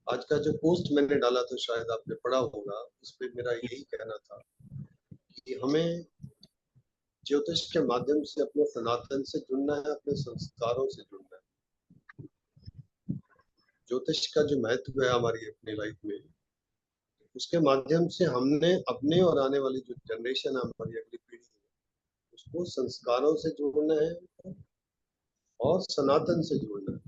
आज का जो पोस्ट मैंने डाला था शायद आपने पढ़ा होगा, उस पे मेरा यही कहना था कि हमें ज्योतिष के माध्यम से अपने सनातन से जुड़ना है, अपने संस्कारों से जुड़ना है। ज्योतिष का जो महत्व है हमारी अपनी लाइफ में, उसके माध्यम से हमने अपने और आने वाली जो जनरेशन है, हमारी अगली पीढ़ी है, उसको संस्कारों से जोड़ना है और सनातन से जोड़ना है।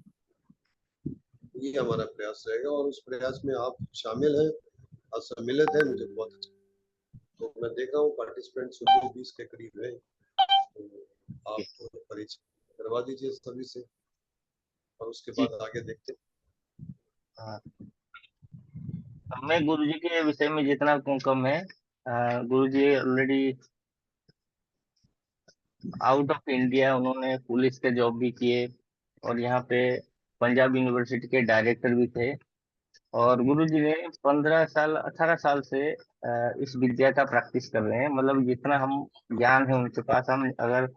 ये हमारा प्रयास रहेगा और उस प्रयास में आप शामिल हैं, आप सम्मिलित हैं, मुझे बहुत अच्छा। तो मैं देख रहा हूँ पार्टिसिपेंट 20 के करीब है, तो आप परिचय करवा दीजिए सभी से और उसके जी। बाद आगे देखते हैं। हाँ, मैं गुरुजी के विषय में जितना कम है, गुरुजी ऑलरेडी आउट ऑफ इंडिया उन्होंने पुलिस के जॉब भी किए और यहाँ पे पंजाब यूनिवर्सिटी के डायरेक्टर भी थे। और गुरुजी ने 15 साल 18 साल से इस विद्या का प्रैक्टिस कर रहे हैं। मतलब जितना हम ज्ञान है उनके पास, हम अगर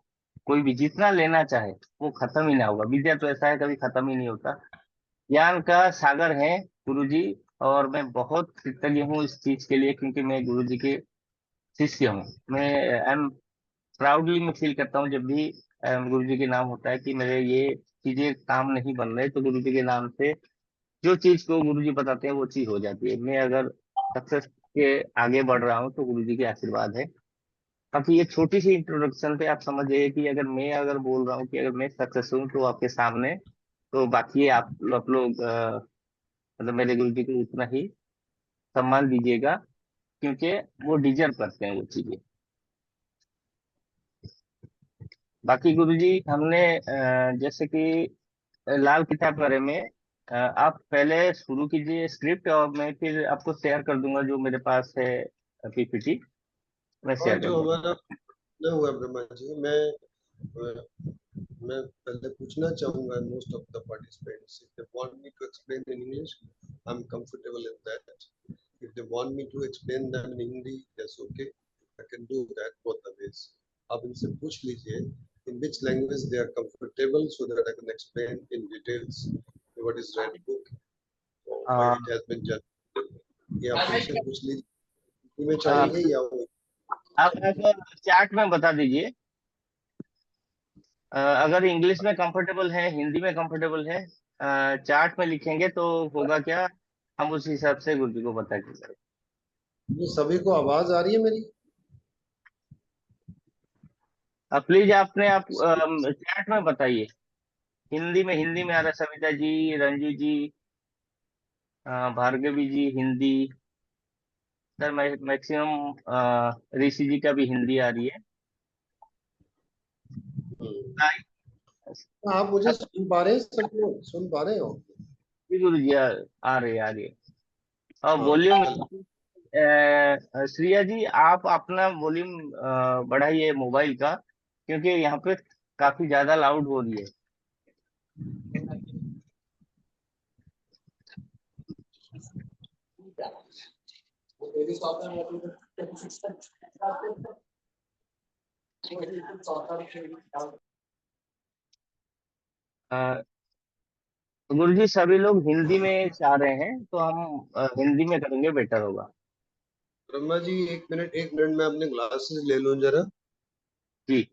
कोई भी जितना लेना चाहे वो खत्म ही ना होगा। विद्या तो ऐसा है, कभी खत्म ही नहीं होता। ज्ञान का सागर है गुरुजी। और मैं बहुत कृतज्ञ हूँ इस चीज के लिए, क्योंकि मैं गुरुजी के शिष्य हूँ। मैं आई एम प्राउडली मैं फील करता हूँ जब भी गुरुजी के नाम होता है कि मेरे ये चीजें काम नहीं बन रहे, तो गुरुजी के नाम से जो चीज को गुरुजी बताते हैं वो चीज हो जाती है। मैं अगर सक्सेस के आगे बढ़ रहा हूँ तो गुरुजी के आशीर्वाद है। बाकी ये छोटी सी इंट्रोडक्शन पे आप समझ जाइए कि अगर बोल रहा हूँ कि अगर मैं सक्सेस हूँ तो आपके सामने, तो बाकी आप लोग मतलब मेरे गुरुजी को उतना ही सम्मान दीजिएगा, क्योंकि वो डिजर्व करते हैं वो चीजें। बाकी गुरुजी हमने जैसे कि लाल किताब के बारे में आप पहले शुरू कीजिए स्क्रिप्ट, और मैं फिर आपको शेयर कर दूंगा जो मेरे पास है पीपीटी, मैं और शेयर कर जो दूंगा। हमारा न हुआ ब्रह्मा जी, मैं पहले पूछना चाहूंगा most of the participants, if they want me to explain in English I am comfortable in that, if they want me to explain them in Hindi that's okay, I can do that both the ways. आप इनसे पूछ लीजिए in which language they are comfortable so that I can explain in details what is read book or why a, it has been done। ये आप इनसे पूछ लीजिए, हिंदी में अ, चाहिए या वो। आप चैट में बता दीजिए। अगर इंग्लिश में कंफर्टेबल है, हिंदी में कंफर्टेबल है, चार्ट में लिखेंगे तो होगा क्या, हम उस हिसाब से गुरुजी को बता देंगे। ये सभी को आवाज आ रही है मेरी? प्लीज आपने आप चैट में बताइए। हिंदी में आ रहा है, सविता जी, रंजू जी, भार्गवी जी हिंदी। सर मैक्सिमम ऋषि जी का भी हिंदी आ रही है। हम्म। हाँ, आप मुझे सुन पा रहे हैं? सब लोग सुन पा रहे हो? जी गुरु जी आ रही है। और हाँ वॉल्यूम, चलो। श्रिया जी आप अपना वॉल्यूम बढ़ाइए मोबाइल का, क्योंकि यहाँ पे काफी ज्यादा लाउड हो रही है। गुरु जी सभी लोग हिंदी में चाह रहे हैं, तो हम हिंदी में करेंगे, बेटर होगा। ब्रह्मा जी एक मिनट में अपने ग्लासेस ले लूं जरा। जी।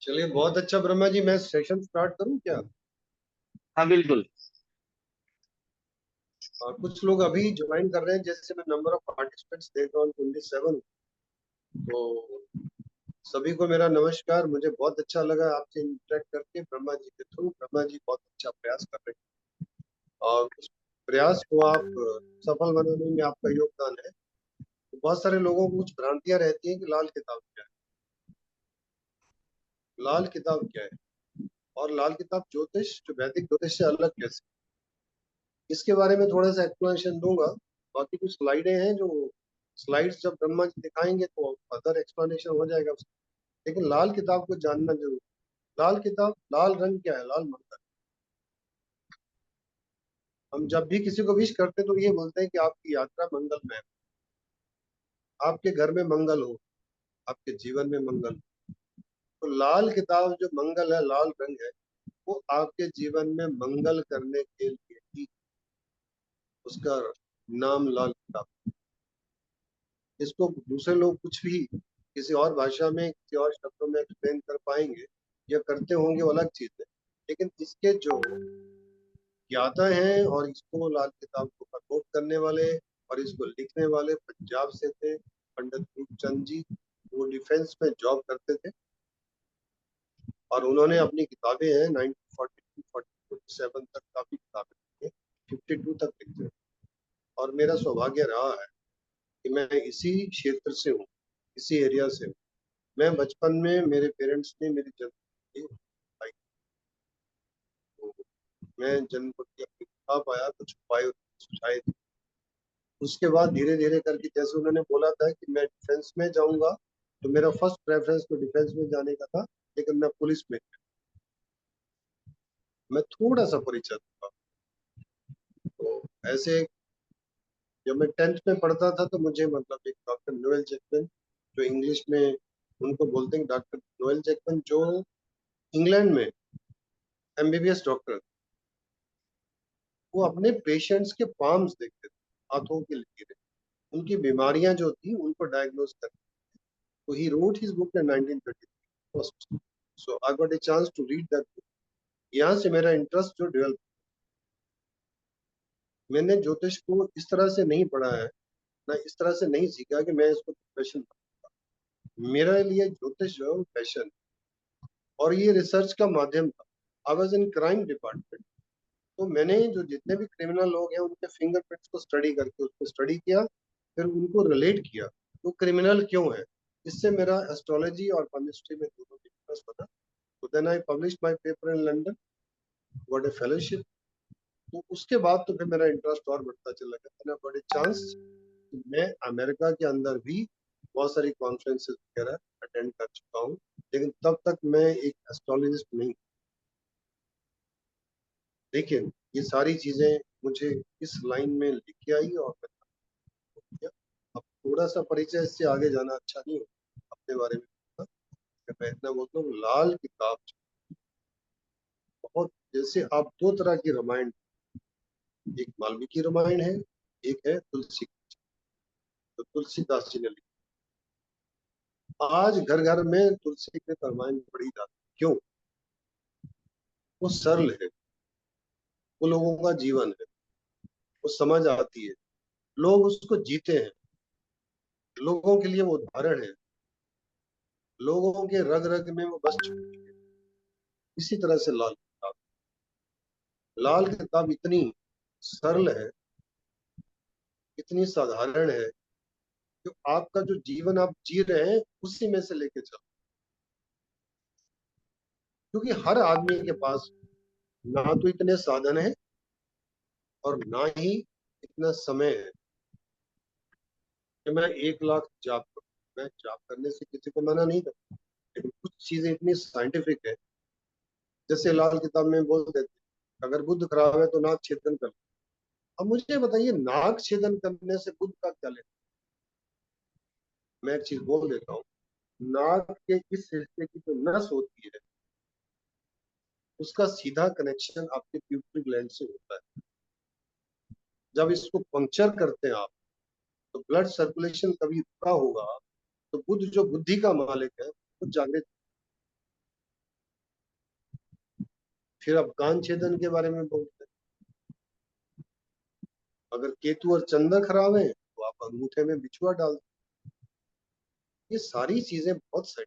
चलिए बहुत अच्छा ब्रह्मा जी, मैं सेशन स्टार्ट करूं क्या? हाँ बिल्कुल। कुछ लोग अभी ज्वाइन कर रहे हैं, जैसे मैं नंबर ऑफ पार्टिसिपेंट्स देख रहा हूँ 27। तो सभी को मेरा नमस्कार। मुझे बहुत अच्छा लगा आपसे इंटरेक्ट करके ब्रह्मा जी के थ्रू। ब्रह्मा जी बहुत अच्छा प्रयास कर रहे हैं और उस प्रयास को आप सफल बनाने में आपका योगदान है। तो बहुत सारे लोगों को कुछ भ्रांतियां रहती हैं कि लाल किताब क्या है, लाल किताब क्या है, और लाल किताब ज्योतिष जो वैदिक ज्योतिष से अलग कैसे, इसके बारे में थोड़ा सा एक्सप्लेनेशन दूंगा। बाकी कुछ स्लाइडें हैं, जो स्लाइड्स जब ब्रह्मा जी दिखाएंगे तो अदर एक्सप्लेनेशन हो जाएगा। लेकिन लाल किताब को जानना जरूरी। लाल किताब, लाल रंग क्या है? लाल मंगल। हम जब भी किसी को विश करते हैं तो ये बोलते हैं कि आपकी यात्रा मंगलमय हो, आपके घर में मंगल हो, आपके जीवन में मंगल हो। तो लाल किताब जो मंगल है, लाल रंग है, वो आपके जीवन में मंगल करने के लिए ही उसका नाम लाल किताब। इसको दूसरे लोग कुछ भी किसी और भाषा में, किसी और शब्दों में एक्सप्लेन कर पाएंगे या करते होंगे, वो अलग चीज है। लेकिन इसके जो ज्ञाता हैं और इसको लाल किताब को प्रमोट करने वाले और इसको लिखने वाले पंजाब से थे, पंडित रूपचंद जी। वो डिफेंस में जॉब करते थे और उन्होंने अपनी किताबें हैं 1942 47 तक काफी किताबें, 52 तक लिखते हैं। और मेरा सौभाग्य रहा है कि मैं इसी क्षेत्र से हूँ, इसी एरिया से हूँ। मैं बचपन में मेरे पेरेंट्स ने मेरी जन्म दी, तो मैं जन्म की अपनी किताब आया तो छुपाई छुपाई थी। उसके बाद धीरे धीरे करके जैसे उन्होंने बोला था कि मैं डिफेंस में जाऊंगा, तो मेरा फर्स्ट प्रेफरेंस तो डिफेंस में जाने का था, लेकिन मैं पुलिस में, मैं थोड़ा सा परिचय था। तो ऐसे जब मैं 10th में पढ़ता था तो मुझे मतलब एक डॉक्टर नोएल जैकमैन, जो इंग्लिश में उनको बोलते हैं डॉक्टर नोएल जैकमैन, जो इंग्लैंड में एमबीबीएस डॉक्टर, वो अपने पेशेंट्स के पाम्स देखते थे, हाथों की लकीरें, उनकी बीमारियां जो थी उनको डायग्नोज करते। तो he wrote his book in 1933 first, so I got a chance to read that book. यहाँ से मेरा इंटरेस्ट जो डेवलप, मैंने ज्योतिष को इस तरह से नहीं पढ़ा है, ना इस तरह से नहीं सीखा कि मैं इसको प्रोफेशन, मेरे लिए ज्योतिष जो है पैशन, और ये रिसर्च का माध्यम था। I was in crime department, तो मैंने जो जितने भी क्रिमिनल लोग हैं उनके फिंगरप्रिंट्स को स्टडी करके उसको स्टडी किया, फिर उनको रिलेट किया तो क्रिमिनल क्यों है। इससे मेरा एस्ट्रोलॉजी और केमिस्ट्री में दोनों इंटरेस्ट बना। तो then I publish my paper in London, got a fellowship. तो उसके बाद तो फिर मेरा इंटरेस्ट और बढ़ता चला गया, गॉट ए चांस। मैं अमेरिका के अंदर भी बहुत सारी कॉन्फ्रेंसेस वगैरह अटेंड कर चुका हूँ, लेकिन तब तक मैं एक एस्ट्रोलॉजिस्ट नहीं। लेकिन ये सारी चीजें मुझे इस लाइन में लेके आई और मैं किया। अब थोड़ा सा परिचय, इससे आगे जाना अच्छा नहीं हो अपने बारे में। मैं इतना बोलता हूँ, लाल किताब बहुत, जैसे आप दो तरह की रामायण, एक वाल्मीकि रामायण है, एक है तुलसी, तो तुलसीदास जी ने लिखी। आज घर घर में तुलसी के रामायण पढ़ी जाती है। क्यों? वो सरल है, वो लोगों का जीवन है, वो समझ आती है, लोग उसको जीते हैं, लोगों के लिए वो उदाहरण है, लोगों के रग रग में वो बस चुकी है। इसी तरह से लाल किताब, लाल किताब इतनी सरल है, इतनी साधारण है कि आपका जो जीवन आप जी रहे हैं उसी में से लेके चलो। क्योंकि हर आदमी के पास ना तो इतने साधन है और ना ही इतना समय है कि मैं 1 लाख जाप करूं। मैं जाप करने से किसी को मना नहीं करता, लेकिन कुछ चीजें इतनी साइंटिफिक है, जैसे लाल किताब में बोल देते हैं, अगर बुद्ध खराब है तो नाक छेदन कर। अब मुझे बताइए, नाक छेदन करने से बुद्ध का क्या लेना? मैं एक चीज बोल देता हूँ, नाक के इस हिस्से की जो नस होती है उसका सीधा कनेक्शन आपके प्यूपिक ग्लैंड से होता है। जब इसको पंक्चर करते हैं आप, तो ब्लड सर्कुलेशन कभी रुका होगा, तो बुद्ध जो बुद्धि का मालिक है वो जागृत। फिर अब कान छेदन के बारे में बोलते हैं, अगर केतु और चंद्र खराब है तो आप अंगूठे में बिछुआ डाल दो। ये सारी चीजें बहुत सही।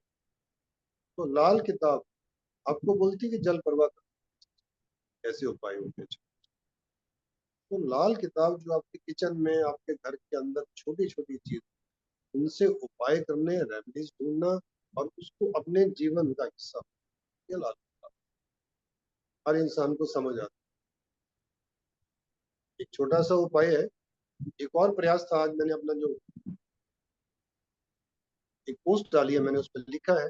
तो लाल किताब आपको बोलती है कि जल प्रवाह कैसे उपाय होते हैं। तो लाल किताब जो आपके किचन में, आपके घर के अंदर छोटी छोटी चीज, उनसे उपाय करने, रेमेडीज ढूंढना और उसको अपने जीवन का हिस्सा, ये लाल किताब हर इंसान को समझ आता है। एक छोटा सा उपाय है, एक और प्रयास था। आज मैंने अपना जो एक पोस्ट डाली है, मैंने उस पर लिखा है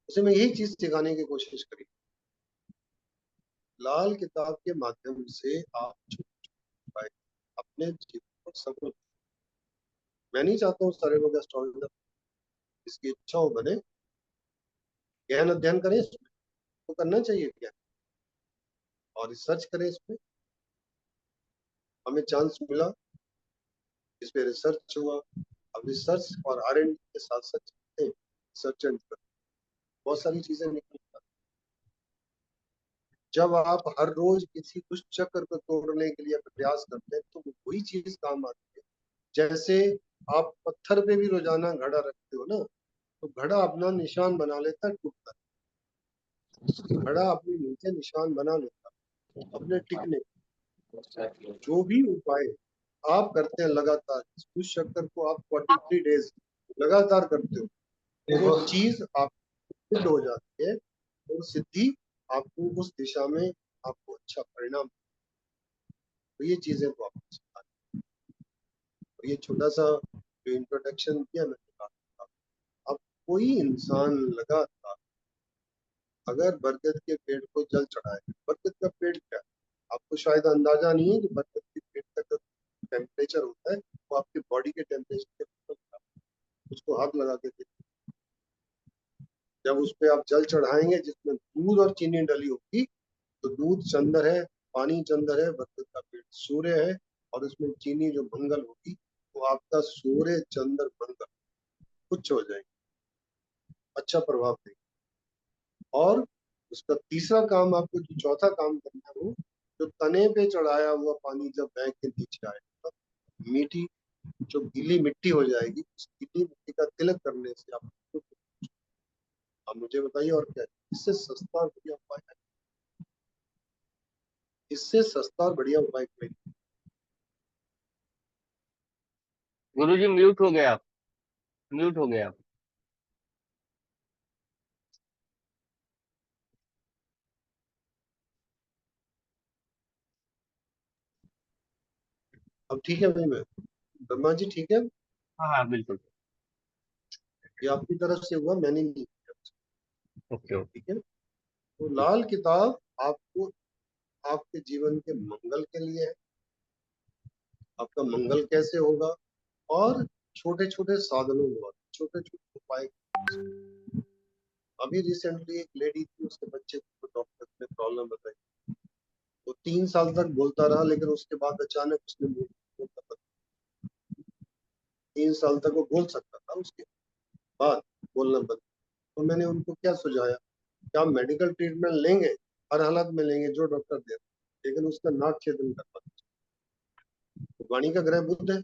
उसे मैं यही चीज सिखाने की कोशिश करी। लाल किताब के माध्यम से आप जो पाए अपने जीवन को सफल। मैं नहीं चाहता हूँ सारे लोग एस्ट्रोलॉजर, इसकी इच्छा हो बने, गहन अध्ययन करें इसमें, तो करना चाहिए क्या, और रिसर्च करें इसमें। हमें चांस मिला, इस पे रिसर्च हुआ। अब रिसर्च और R&D के साथ साथ रिसर्च एंड बहुत सारी चीजें निकल। जब आप हर रोज किसी दुष्ट चक्र को तोड़ने के लिए प्रयास करते हैं तो वही चीज काम आती है। जैसे आप पत्थर पे भी रोजाना घड़ा रखते हो ना, तो घड़ा अपना निशान बना लेता है, टूटता है, घड़ा अपने नीचे निशान बना लेता है अपने टिकने। जो भी उपाय आप करते हैं लगातार, इस दुष्ट चक्र को आप 43 डेज लगातार करते हो, वो चीज आप सिद्ध हो जाती है, और सिद्धि आपको उस दिशा में आपको अच्छा परिणाम। तो ये चीजें तो आपको सिखा, और ये छोटा सा जो इंट्रोडक्शन किया मैंने कहा, अब कोई इंसान लगातार अगर बरगद के पेड़ को जल चढ़ाए, बरगद का पेड़ क्या है, आपको शायद अंदाजा नहीं है कि बरगद के पेड़ का जो टेम्परेचर होता है वो आपके बॉडी के टेम्परेचर के बिल्कुल बराबर है। उसको हाथ लगा के देखिए, जब उस पर आप जल चढ़ाएंगे जिसमें दूध और चीनी डली होगी, तो दूध चंद्र है, पानी चंद्र है, बरगद का पेड़ सूर्य है, और उसमें चीनी जो मंगल होगी, तो आपका सूर्य चंद्र मंगल उच्च हो जाएंगे, अच्छा प्रभाव देंगे। और उसका तीसरा काम, आपको जो चौथा काम करना है, वो जो तने पे चढ़ाया हुआ पानी जब बैग के नीचे आएगा, मीठी जो गीली मिट्टी हो जाएगी, उस गीली मिट्टी का तिलक करने से आप मुझे बताइए और क्या है? इससे सस्ता और बढ़िया उपाय है? इससे सस्ता और बढ़िया उपाय कोई नहीं। गुरुजी म्यूट हो गए आप, म्यूट हो गए आप। अब ठीक है भाई, मैं ब्रह्मा जी ठीक है, हाँ हाँ बिल्कुल। ये आपकी तरफ से हुआ, मैंने नहीं किया। Okay okay. ठीक है, तो लाल किताब आपको आपके जीवन के मंगल के लिए है। आपका मंगल कैसे होगा, और छोटे छोटे साधनों द्वारा, छोटे छोटे उपाय। अभी रिसेंटली एक लेडी थी, उसके बच्चे को डॉक्टर ने प्रॉब्लम बताई, वो 3 साल तक बोलता रहा, लेकिन उसके बाद अचानक उसने बोलता बंद। 3 साल तक वो बोल सकता था, उसके बाद बोलना बंद। तो मैंने उनको क्या सुझाया कि आप मेडिकल ट्रीटमेंट लेंगे, हर हालत में लेंगे जो डॉक्टर दे, लेकिन उसका नाक छेदन करना। तो वाणी का ग्रह बुध है,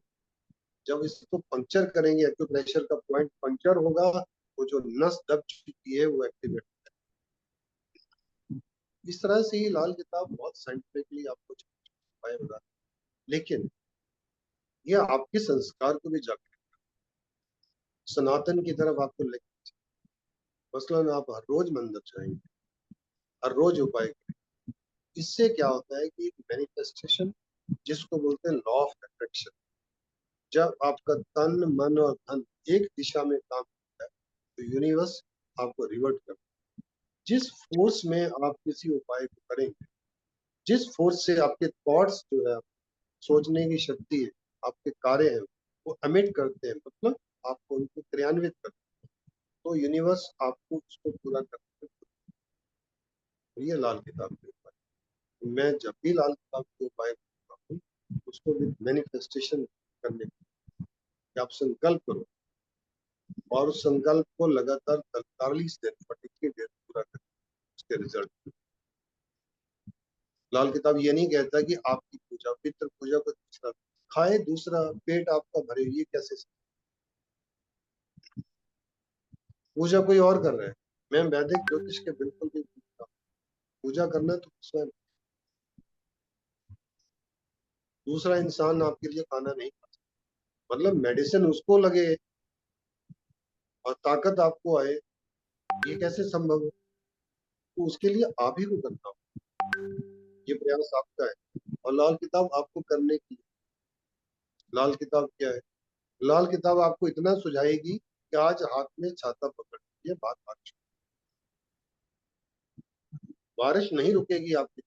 जब इसको पंक्चर करेंगे, एक्यूप्रेशर का पॉइंट पंक्चर होगा, वो जो नस दब चुकी है वो एक्टिवेट। इस तरह से ही लाल किताब बहुत साइंटिफिकली आपको उपाय बता, लेकिन ये आपके संस्कार को भी जागृत, सनातन की तरफ आपको लेकर। मसलन आप हर रोज मंदिर जाएंगे, हर रोज उपाय करें, इससे क्या होता है कि मैनिफेस्टेशन, जिसको बोलते हैं लॉ ऑफ अट्रैक्शन, जब आपका तन मन और धन एक दिशा में काम करता है, तो यूनिवर्स आपको रिवर्ट करता है। जिस फोर्स में आप किसी उपाय को करेंगे, जिस फोर्स से आपके थॉट्स जो है, सोचने की शक्ति है, आपके कार्य है, वो एमिट करते हैं, मतलब आपको उनको क्रियान्वित करते हैं, तो यूनिवर्स आपको उसको पूरा करते हैं। तो ये लाल किताब के उपाय, मैं जब भी लाल किताब के उपाय करता हूँ, उसको विद मैनिफेस्टेशन करने की आप संकल्प करो, और उस संकल्प को लगातार 43 दिन 43 डेज पूरा करें, उसके रिजल्ट। लाल किताब ये नहीं कहता कि आपकी पूजा, पितृ पूजा को दूसरा खाए, दूसरा पेट आपका भरे, ये कैसे पूजा कोई और कर रहा है। मैं वैदिक ज्योतिष के बिल्कुल भी पूजा, पूजा करना है तो स्वयं, दूसरा इंसान आपके लिए खाना नहीं खा सकता। मतलब मेडिसिन उसको लगे और ताकत आपको आए, ये कैसे संभव है? तो उसके लिए आप ही को करना हो, ये प्रयास आपका है। और लाल किताब आपको करने की, लाल किताब क्या है, लाल किताब आपको इतना सुझाएगी कि आज हाथ में छाता पकड़, ये बात आज बारिश नहीं रुकेगी आपकी,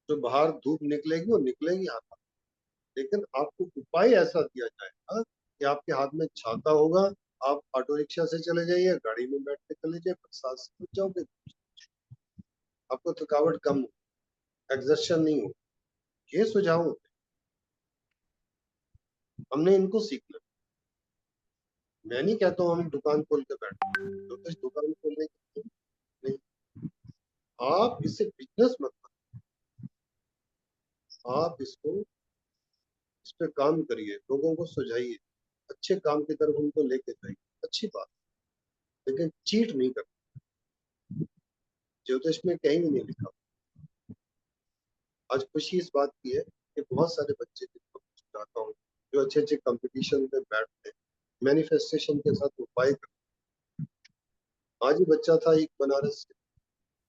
जो बाहर धूप निकलेगी वो निकलेगी हाथ, लेकिन आपको उपाय ऐसा दिया जाएगा कि आपके हाथ में छाता होगा, आप ऑटो रिक्शा से चले जाइए, गाड़ी में बैठ के चले जाइए, बरसात से बच जाओगे, आपको थकावट कम हो, एग्जर्शन नहीं हो। ये सुझाव होते हैं, हमने इनको सीखना। मैं नहीं कहता हूँ हम दुकान खोल के बैठे, तो इस दुकान खोलने की नहीं, आप इससे बिजनेस मत करो, आप इसको, इस पे काम करिए, लोगों को सुझाइए, अच्छे काम की तरफ उनको लेके जाइए, अच्छी बात, लेकिन चीट नहीं कर। ज्योतिष में कहीं भी नहीं लिखा। आज खुशी इस बात की है कि बहुत सारे बच्चे जिनको चाहता हूँ, जो अच्छे अच्छे कंपटीशन में बैठते हैं, मैनिफेस्टेशन के साथ उपाय करते हैं। आज ही बच्चा था एक बनारस से,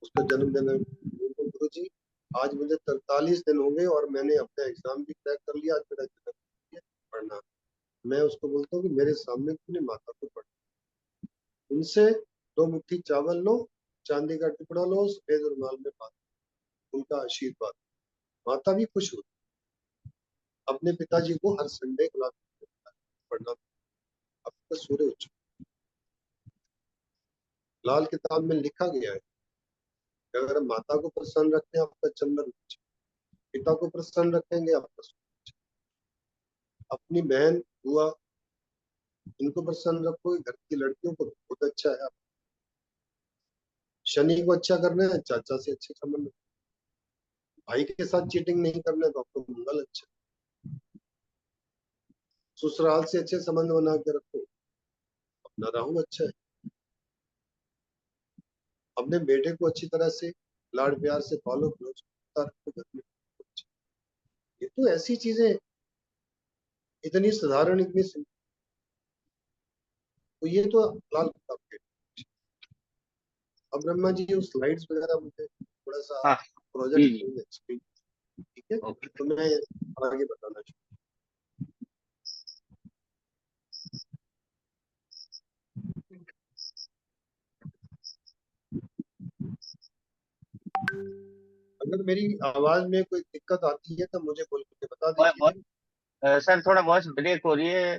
उसका जन्मदिन है, गुरु जी आज मुझे 43 दिन हो गए और मैंने अपना एग्जाम भी क्रैक कर लिया, आज मेरा जन्मदिन है, पढ़ना। मैं उसको बोलता हूँ कि मेरे सामने अपनी माता को पढ़, उनसे दो मुट्ठी चावल लो, चांदी का टुकड़ा लो, सफेद रुमाल में बांध, उनका आशीर्वाद, माता भी खुश होती। अपने पिताजी को हर संडे क्लास पढ़ना, आपका सूर्य उच्च, लाल किताब में लिखा गया है कि अगर माता को प्रसन्न रखते हैं आपका चंद्र उच्च, पिता को प्रसन्न रखेंगे आपका सूर्य उच्च। अपनी बहन बुआ इनको प्रसन्न रखो, घर की लड़कियों को बहुत अच्छा है। शनि को अच्छा करना है, चाचा से अच्छे संबंध, भाई के साथ चीटिंग नहीं करना है तो आपको मंगल अच्छा, ससुराल से अच्छे संबंध बना के रखो, अपना राहु अच्छा है। अपने बेटे को अच्छी तरह से लाड प्यार से पालो रखो घर में। ये तो ऐसी चीजें इतनी साधारण, इतनी simple, तो ये तो लाल किताब के। अब ब्रह्मा जी उस स्लाइड्स वगैरह मुझे थोड़ा सा हाँ जी प्रोजेक्ट जी। एक्सप्लेन, ठीक है, ओके। तो मैं आगे बताना चाहूँ। अगर मेरी आवाज में कोई दिक्कत आती है तो मुझे बोल के बता दीजिए। सर थोड़ा वॉइस ब्रेक हो रही है।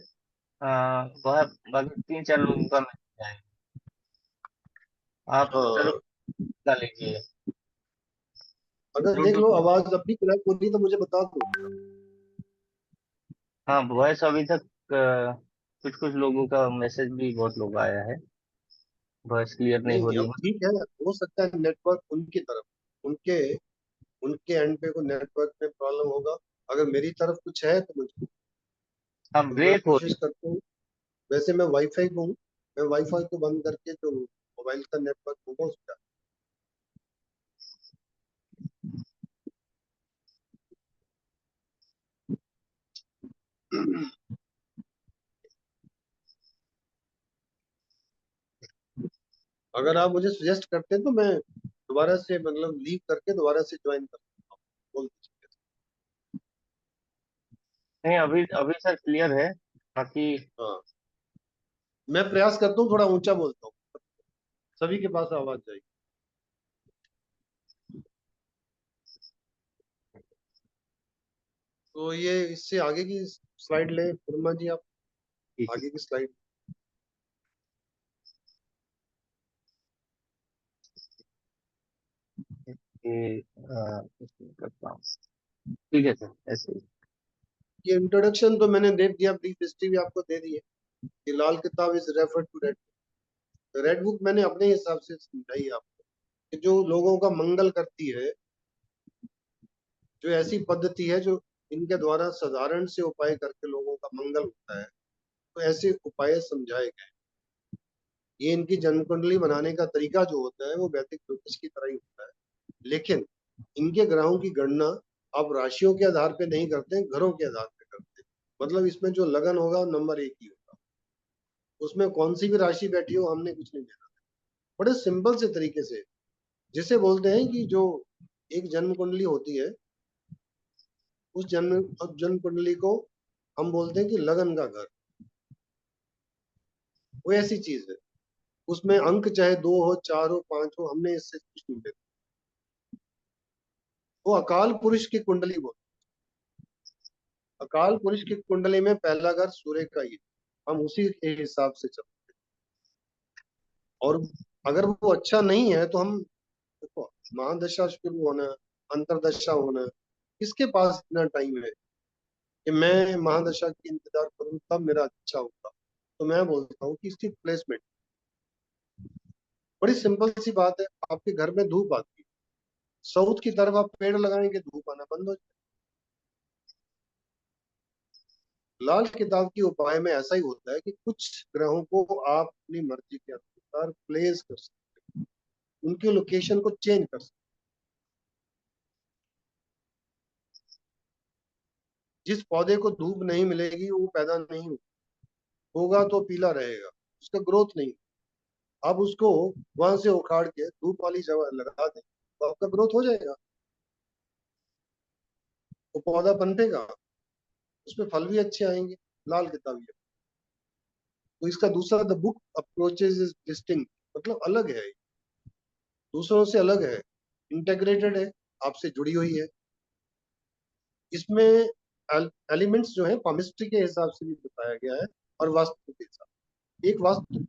वह बाकी 3 4 लोगों का मैसेज है, आप जरूर हाँ, का लीजिए। अगर देख लो ब्लूटूथ। आवाज अपनी क्रैक हो रही है तो मुझे बता दो। हाँ वॉइस अभी तक कुछ कुछ लोगों का मैसेज भी बहुत लोग आया है, वॉइस क्लियर नहीं हो नहीं, रही अब है। ठीक है, हो सकता है नेटवर्क उनकी तरफ, उनके उनके एंड पे कोई नेटवर्क में प्रॉब्लम होगा। अगर मेरी तरफ कुछ है तो मुझे, हाँ तो मैं ब्रेक हो कोशिश रही करता हूँ। वैसे मैं वाईफाई को हूँ, मैं वाईफाई को बंद करके जो मोबाइल का नेटवर्क होगा उसका, अगर आप मुझे सजेस्ट करते हैं तो मैं दोबारा से मतलब लीव करके दोबारा से ज्वाइन कर सकता हूँ, बोल दीजिए। नहीं, अभी अभी सर क्लियर है। बाकी हाँ, मैं प्रयास करता हूँ, थोड़ा ऊंचा बोलता हूँ, सभी के पास आवाज जाएगी। तो ये इससे आगे की स्लाइड ले वर्मा जी, आप ठीक आगे की स्लाइड। है कि इसमें करता हूँ। ठीक है सर, ऐसे ही। ये इंट्रोडक्शन तो मैंने दे दिया, ब्रीफ हिस्ट्री भी आपको दे दी है। ये लाल किताब is refer to red, red book मैंने अपने हिसाब से समझाई आपको कि जो लोगों का मंगल करती है, जो ऐसी पद्धति है जो इनके द्वारा साधारण से उपाय करके लोगों का मंगल होता है, तो ऐसे उपाय समझाए गए। ये इनकी जन्म कुंडली बनाने का तरीका जो होता है वो वैदिक ज्योतिष की तरह ही होता है, लेकिन इनके ग्रहों की गणना आप राशियों के आधार पे नहीं करते, घरों के आधार पे करते हैं। मतलब इसमें जो लगन होगा नंबर 1 ही होगा, उसमें कौन सी भी राशि बैठी हो हमने कुछ नहीं देना। बड़े सिंपल से तरीके से, जिसे बोलते हैं कि जो एक जन्म कुंडली होती है, उस जन्म कुंडली को हम बोलते हैं कि लगन का घर, वो ऐसी चीज है। उसमें अंक चाहे 2 हो, 4 हो, 5 हो, हमने इससे कुछ नहीं लेते। वो अकाल पुरुष की कुंडली बोल, अकाल पुरुष की कुंडली में पहला घर सूर्य का ही है, हम उसी के हिसाब से चलते हैं। और अगर वो अच्छा नहीं है तो हम, देखो, महादशा शुरू होना, अंतरदशा होना, किसके पास इतना टाइम है कि मैं महादशा की इंतजार करूं तब मेरा अच्छा होगा? तो मैं बोलता हूँ कि इसकी प्लेसमेंट बड़ी सिंपल सी बात है। आपके घर में धूप आती है, साउथ की तरफ आप पेड़ लगाएंगे, धूप आना बंद हो जाए। लाल किताब की उपाय में ऐसा ही होता है कि कुछ ग्रहों को आप अपनी मर्जी के अनुसार प्लेस कर सकते हैं, उनकी लोकेशन को चेंज कर सकते हैं। जिस पौधे को धूप नहीं मिलेगी वो पैदा नहीं होगा, होगा तो पीला रहेगा, उसका ग्रोथ नहीं। आप उसको वहां से उखाड़ के धूप वाली जगह लगा दें तो आपका ग्रोथ हो जाएगा, वो पौधा पनपेगा, उसमें फल भी अच्छे आएंगे। लाल किताब ये, तो इसका दूसरा, the book approaches is distinct, मतलब अलग है, दूसरों से अलग है, इंटेग्रेटेड है, आपसे जुड़ी हुई है। इसमें एलिमेंट्स जो है केमिस्ट्री के हिसाब से भी बताया गया है और वास्तु के हिसाब। एक वास्तु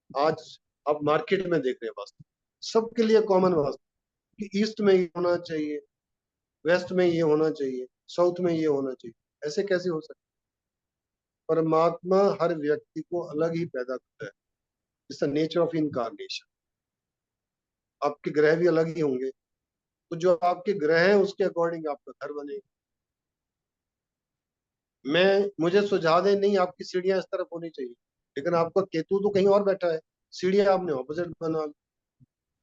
आज आप मार्केट में देख रहे हैं, वास्तु सबके लिए कॉमन वास्तु कि ईस्ट में ये होना चाहिए, वेस्ट में ये होना चाहिए, साउथ में ये होना चाहिए। ऐसे कैसे हो सकता है? परमात्मा हर व्यक्ति को अलग ही पैदा करता है, it's the nature of incarnation. आपके ग्रह भी अलग ही होंगे, तो जो आपके ग्रह है उसके अकॉर्डिंग आपका घर बनेगा। मैं मुझे सुझाव दे, नहीं आपकी सीढ़ियां इस तरफ होनी चाहिए, लेकिन आपका केतु तो कहीं और बैठा है, सीढ़ियां आपने ऑपोजिट बना ली।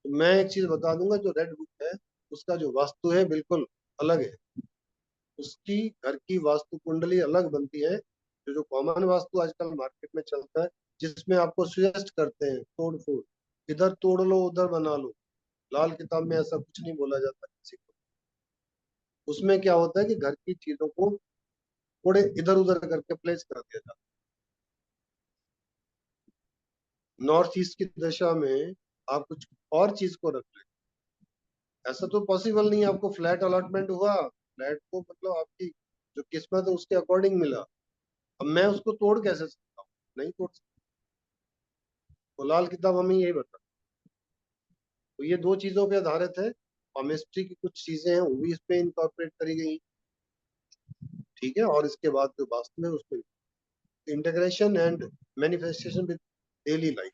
तो मैं एक चीज बता दूंगा, जो रेड बुक है उसका जो वास्तु है बिल्कुल अलग है, उसकी घर की वास्तु कुंडली अलग बनती है। जो कॉमन वास्तु आजकल मार्केट में चलता है, जिसमें आपको सजेस्ट करते हैं तोड़ फोड़, इधर तोड़ लो उधर बना लो, लाल किताब में ऐसा कुछ नहीं बोला जाता किसी को। उसमें क्या होता है कि घर की चीजों को थोड़े इधर उधर करके प्लेस कर दिया जाता है। नॉर्थ ईस्ट की दशा में आप कुछ और चीज को रख ले, ऐसा तो पॉसिबल नहीं है। आपको फ्लैट अलॉटमेंट हुआ, फ्लैट को मतलब आपकी जो किस्मत है उसके अकॉर्डिंग मिला, अब मैं उसको तोड़ कैसे सकता हूँ? नहीं तोड़ सकता। तो लाल किताब हमें यही बता, तो ये दो चीजों पे आधारित है। केमिस्ट्री की कुछ चीजें हैं वो भी इस पे इंकॉर्पोरेट करी गई, ठीक है। और इसके बाद जो वास्तव में उसमें integration and manifestation with daily life.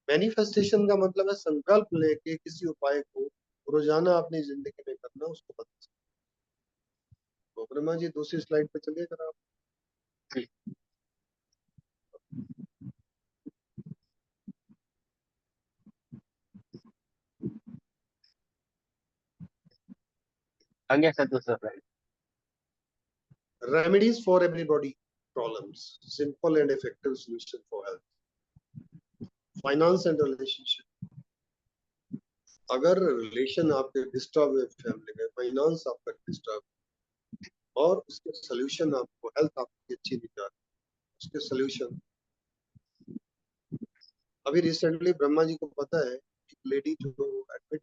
Manifestation का मतलब है संकल्प लेके किसी उपाय को रोजाना अपनी जिंदगी में करना, उसको बदल सकते। तो ब्रह्मा जी दूसरी स्लाइड पे चलिए जरा आप। आ गया सर दूसरा slide। Remedies for everybody problems, simple and effective solution for health, finance and relationship. अगर रिलेशन आपके डिस्टर्ब है, फैमिली में फाइनेंस आपका डिस्टर्ब, और उसके सोल्यूशन आपको, हेल्थ आपकी अच्छी नहीं जा रही, उसके सोल्यूशन। अभी रिसेंटली ब्रह्मा जी को पता है एक लेडी जो एडमिट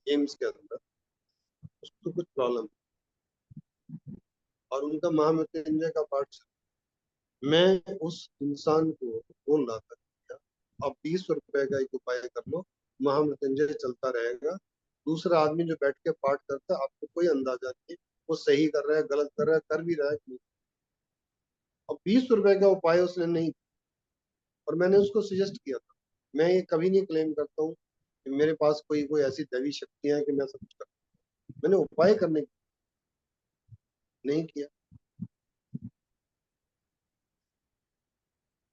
एम्स के अंदर, उसको कुछ प्रॉब्लम, और उनका महामृत्युंजय का पाठ मैं उस इंसान को बोल रहा था क्या, अब 20 रुपए का एक उपाय कर लो, महामृत्युंजय चलता रहेगा। दूसरा आदमी जो बैठ के पाठ करता है, आपको कोई अंदाजा नहीं वो सही कर रहा है गलत कर रहा है, कर भी रहा है कि नहीं। अब 20 रुपए का उपाय उसने नहीं, और मैंने उसको सजेस्ट किया था। मैं ये कभी नहीं क्लेम करता हूँ कि मेरे पास कोई कोई ऐसी दैवी शक्तियां हैं कि मैं सब कुछ कर, मैंने उपाय करने नहीं किया।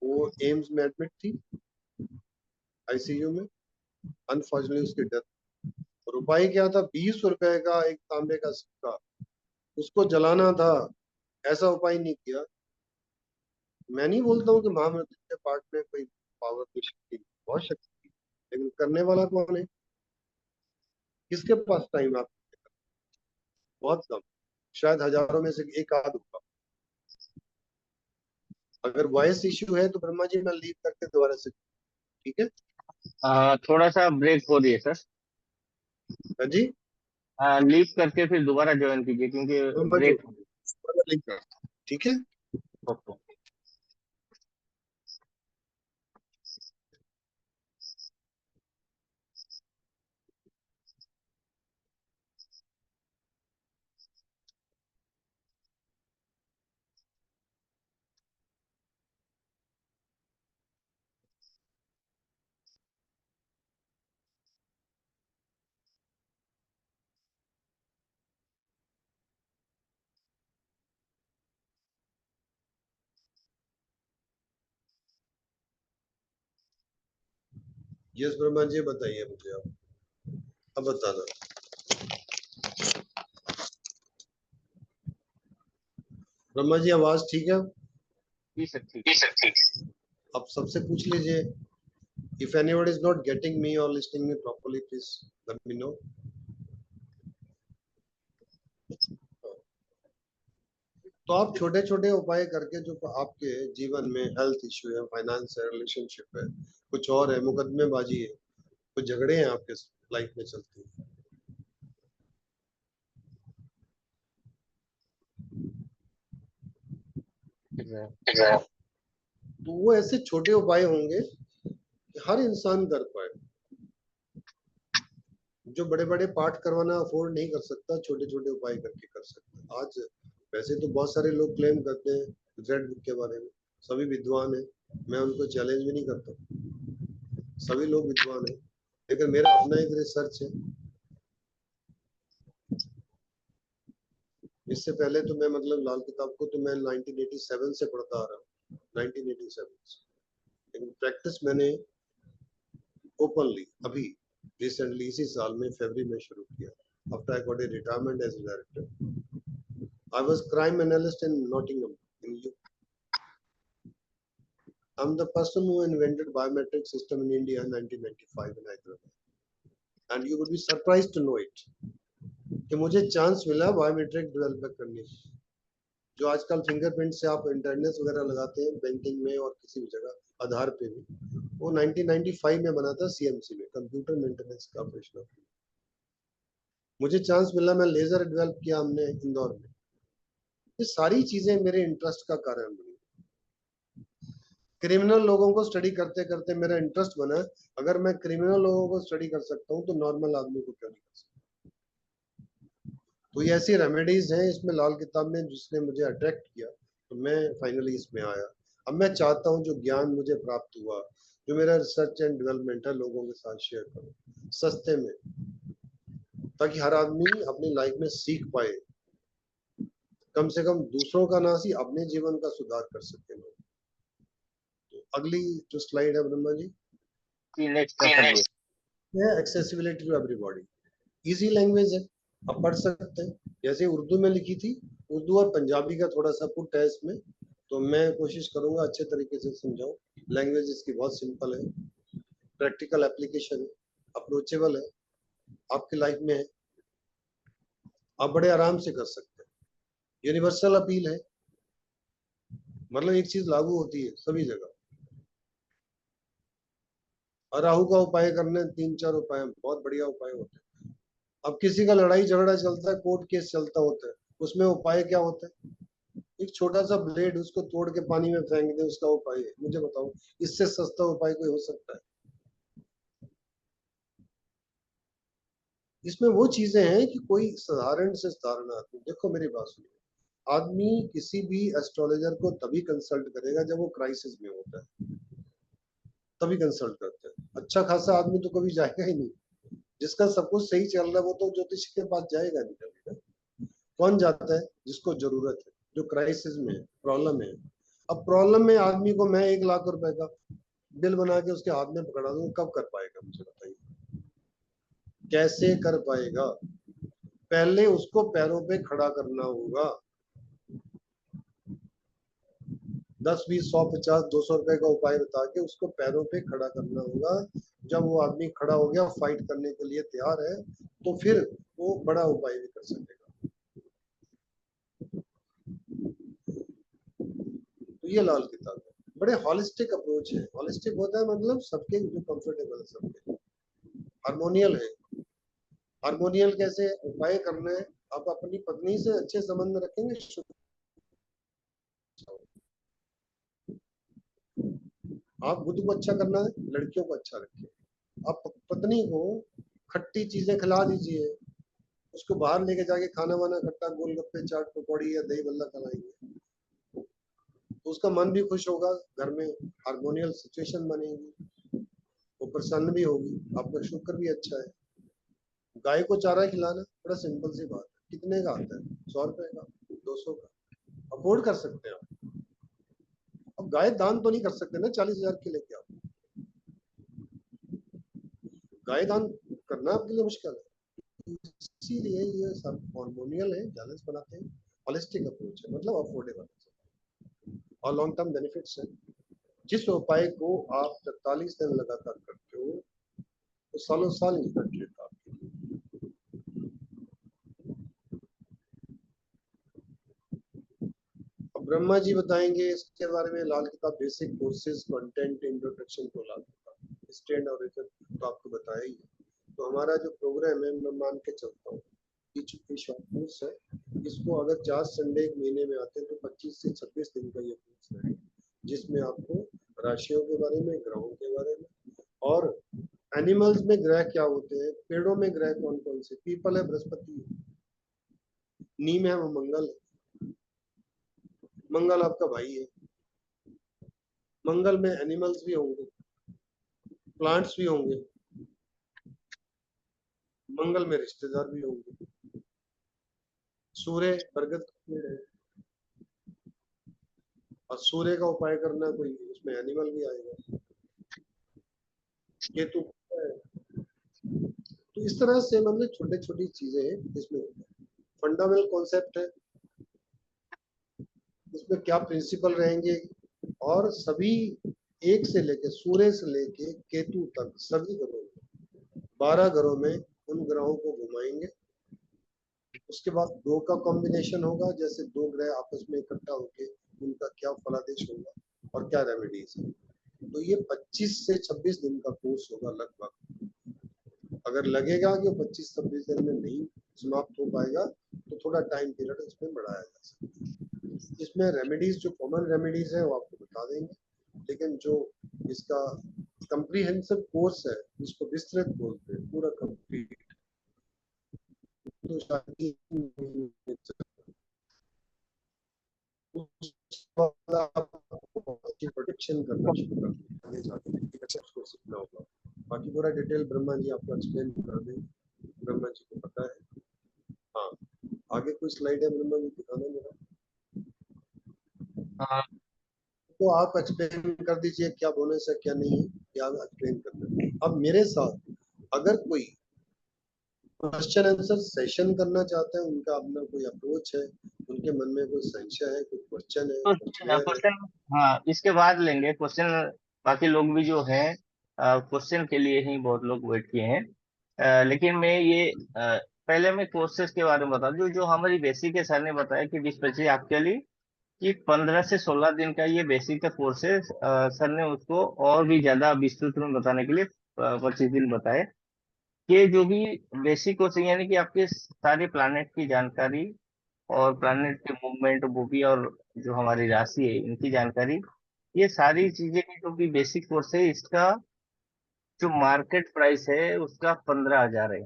वो एम्स में एडमिट थी, आईसीयू में, अनफॉर्चुनेटली उसकी डेथ। और उपाय क्या था? 20 रुपए का एक तांबे का सिक्का, उसको जलाना था, ऐसा उपाय नहीं किया। मैं नहीं बोलता हूँ कि महामृत्यु के पाठ में कोई पावर की शक्ति, बहुत शक्ति, लेकिन करने वाला कौन है? किसके पास टाइम? आप बहुत कम, शायद हजारों में से एक आध होगा। अगर वॉइस इश्यू है तो ब्रह्मा जी मैं लीव करके दोबारा से, ठीक है। थोड़ा सा ब्रेक हो रही है सर। हाँ जी। लीव करके फिर दोबारा ज्वाइन कीजिए क्योंकि मैं जो ब्रेक। लिंक करता हूँ, ठीक है। ओके। यस ब्रह्मा जी, बताइए मुझे आप, अब बताना। ब्रह्मा जी आवाज ठीक है? जी सर ठीक। जी सर ठीक। अब सबसे पूछ लीजिए, if anyone is not getting me और listening me properly, please let me know. तो आप छोटे छोटे उपाय करके जो आपके जीवन में हेल्थ इश्यू है, फाइनेंस है, रिलेशनशिप है, कुछ और है, मुकदमेबाजी है, कुछ झगड़े हैं आपके लाइफ में चलते हैं, ठीक है। तो वो ऐसे छोटे उपाय होंगे कि हर इंसान कर पाए। जो बड़े बड़े पाठ करवाना अफोर्ड नहीं कर सकता, छोटे छोटे उपाय करके कर सकता है। आज वैसे तो बहुत सारे लोग क्लेम करते हैं रेड बुक के बारे में, सभी विद्वान हैं, मैं उनको चैलेंज भी नहीं करता, सभी लोग विद्वान हैं, लेकिन मेरा अपना एक रिसर्च है। इससे पहले तो मैं मतलब लाल किताब को तो मैं 1987 से पढ़ता आ रहा हूँ, 1987 से, लेकिन प्रैक्टिस मैंने ओपनली अभी रिसेंटली इसी साल में फरवरी में शुरू किया, after I got a retirement as a director. I was crime analyst in Nottingham. I'm the person who invented biometric system in India in 1995 in Hyderabad. And you would be surprised to know it कि मुझे chance मिला biometric develop करने की। जो आजकल fingerprint से आप internet वगैरह लगाते हैं बैंकिंग में और किसी भी जगह आधार पे भी, वो 1995 में बना था सीएमसी में, computer maintenance corporation of India. मुझे चांस मिला, मैं लेजर डेवलप किया हमने इंदौर में। ये सारी चीजें मेरे इंटरेस्ट का कारण बनी। क्रिमिनल लोगों को स्टडी करते करते मेरा इंटरेस्ट बना, अगर मैं क्रिमिनल लोगों को स्टडी कर सकता हूँ तो नॉर्मल आदमी को क्यों नहीं कर सकता। तो ये ऐसी रेमेडीज हैं इसमें लाल किताब में जिसने मुझे अट्रैक्ट किया, तो मैं फाइनली इसमें आया। अब मैं चाहता हूँ जो ज्ञान मुझे प्राप्त हुआ, जो मेरा रिसर्च एंड डेवलपमेंट है, लोगों के साथ शेयर करूँ सस्ते में, ताकि हर आदमी अपनी लाइफ में सीख पाए, कम से कम दूसरों का ना सी अपने जीवन का सुधार कर सके लोग। तो अगली जो स्लाइड है ब्रह्मा जी, नेक्स्ट कर दिए। है accessibility to everybody. Easy language है, आप पढ़ सकते हैं, जैसे उर्दू में लिखी थी, उर्दू और पंजाबी का थोड़ा सा पुट है इसमें, तो मैं कोशिश करूंगा अच्छे तरीके से समझाऊं। लैंग्वेज इसकी बहुत सिंपल है, प्रैक्टिकल एप्लीकेशन है, अप्रोचेबल है, आपकी लाइफ में है, आप बड़े आराम से कर सकते हैं। यूनिवर्सल अपील है, मतलब एक चीज लागू होती है सभी जगह। और राहु का उपाय करने 3-4 उपाय बहुत बढ़िया उपाय होते हैं। अब किसी का लड़ाई झगड़ा चलता है, कोर्ट केस चलता होता है, उसमें उपाय क्या होता है? एक छोटा सा ब्लेड उसको तोड़ के पानी में फेंक दे, उसका उपाय है। मुझे बताओ इससे सस्ता उपाय कोई हो सकता है? इसमें वो चीजें हैं कि कोई साधारण से साधारण आदमी, देखो मेरी बात सुनिए, आदमी किसी भी एस्ट्रोलॉजर को तभी कंसल्ट करेगा जब वो क्राइसिस में होता है, तभी कंसल्ट करते हैं। अच्छा खासा आदमी तो कभी जाएगा ही नहीं, जिसका सब कुछ सही चल रहा है वो तो ज्योतिष के पास जाएगा नहीं कभी ना। कौन जाता है? जिसको जरूरत है, जो क्राइसिस में है, प्रॉब्लम है। अब प्रॉब्लम में आदमी को मैं 1 लाख रुपए का बिल बना के उसके हाथ में पकड़ा दूं, कब कर पाएगा मुझे बताइए? कैसे कर पाएगा? पहले उसको पैरों पे खड़ा करना होगा। 10, 20, 100, 50, 200 रुपए का उपाय बता के उसको पैरों पे खड़ा करना होगा। जब वो आदमी खड़ा हो गया, फाइट करने के लिए तैयार है, तो फिर वो बड़ा उपाय भी कर सकेगा। तो ये लाल किताब है। बड़े हॉलिस्टिक अप्रोच है। हॉलिस्टिक होता है मतलब सबके जो कंफर्टेबल है, सबके हार्मोनियल है। हार्मोनियल कैसे उपाय करना है? आप अपनी पत्नी से अच्छे संबंध रखेंगे, आप खुद को अच्छा करना है, लड़कियों को अच्छा रखिए। आप पत्नी को खट्टी चीजें खिला दीजिए, उसको बाहर लेके जाके खाना वाना खट्टा गोलगप्पे चाट पकौड़ी या दही बल्ला खिलाएंगे तो उसका मन भी खुश होगा, घर में हार्मोनियल सिचुएशन बनेगी, वो प्रसन्न भी होगी, आपका शुक्र भी अच्छा है। गाय को चारा खिलाना बड़ा सिंपल सी बात है, कितने का आता है? 100 रुपए का, 200 का, अफोर्ड कर सकते हैं आप। अब गाय दान तो नहीं कर सकते ना 40,000 की लेके आप, गाय दान करना आपके लिए मुश्किल है। इसीलिए ये सब हार्मोनियल है, बैलेंस बनाते हैं, होलिस्टिक अप्रोच है, मतलब अफोर्डेबल और लॉन्ग टर्म बेनिफिट्स है। जिस उपाय को आप 43 दिन लगातार करते हो तो सालों साल इफेक्ट लेता है आपके लिए। अब ब्रह्मा जी बताएंगे इसके बारे में, लाल किताब बेसिक कोर्सेज कंटेंट इंट्रोडक्शन को लाल किताब स्टैंड और तो आपको बताया ही है। तो हमारा जो प्रोग्राम है मैं मान के चलता हूँ शॉर्ट कोर्स है, इसको अगर 4 संडे एक महीने में आते हैं तो 25 से 26 दिन का ये कोर्स है, जिसमें आपको राशियों के बारे में, ग्रहों के बारे में, और एनिमल्स में ग्रह क्या होते हैं, पेड़ों में ग्रह कौन कौन से, पीपल है बृहस्पति, नीम है वो मंगल है, मंगल आपका भाई है, मंगल में एनिमल्स भी होंगे, प्लांट्स भी होंगे, मंगल में रिश्तेदार भी होंगे, सूर्य बरगद का पेड़ है और सूर्य का उपाय करना कोई उसमें एनिमल भी आएगा, केतु है। तो इस तरह से मतलब छोटे छोटी चीजें इसमें फंडामेंटल कॉन्सेप्ट है, इसमें क्या प्रिंसिपल रहेंगे, और सभी एक से लेके सूर्य से लेके केतु तक सभी ग्रहों में 12 ग्रहों में उन ग्रहों को घुमाएंगे। उसके बाद दो का कॉम्बिनेशन होगा, जैसे दो ग्रह आपस में इकट्ठा होके उनका क्या फलादेश होगा और क्या रेमेडीज है। तो ये 25 से 26 दिन का कोर्स होगा लगभग। अगर लगेगा कि 25-26 दिन में नहीं समाप्त हो पाएगा तो थोड़ा टाइम पीरियड इसमें बढ़ाया जा सकता है। इसमें रेमेडीज जो कॉमन रेमेडीज है वो आपको बता देंगे, लेकिन जो इसका कंप्रीहेंसिव कोर्स है, इसको विस्तृत बोलते हैं, पूरा कंप्लीट, तो शायद प्रोटेक्शन करना शुरू कर दें, आगे जाके एक अच्छा उसको सीखना होगा। बाकी पूरा डिटेल ब्रह्मा जी आपको एक्सप्लेन कर दें, ब्रह्मा जी को पता है। हाँ, आगे कोई स्लाइड है ब्रह्मा जी दिखाना मेरा, हाँ तो आप एक्सप्लेन कर दीजिए क्या बोनस है क्या नहीं है, क्या एक्सप्लेन करना है। अब मेरे साथ अगर कोई क्वेश्चन आंसर सेशन करना चाहते हैं, उनका अपना कोई अप्रोच है, उनके मन में कोई संशय है, कोई क्वेश्चन है, तो कुछ क्लियर है। क्वेश्चन, हाँ इसके बाद लेंगे क्वेश्चन। बाकी लोग भी जो हैं क्वेश्चन के लिए ही बहुत लोग वेट किए हैं। लेकिन मैं ये पहले मैं कोर्सेज के बारे में बता दूं। जो हमारी बेसिक है, सर ने बताया कि 20-25 आपके लिए कि 15 से 16 दिन का ये बेसिक का कोर्स है। सर ने उसको और भी ज्यादा विस्तृत में बताने के लिए 25 दिन बताए। कि जो भी बेसिक कोर्स यानी कि आपके सारे प्लानिट की जानकारी और प्लानिट के मूवमेंट वो भी, और जो हमारी राशि है इनकी जानकारी, ये सारी चीजें की जो भी बेसिक कोर्स है, इसका जो मार्केट प्राइस है उसका 15,000 है।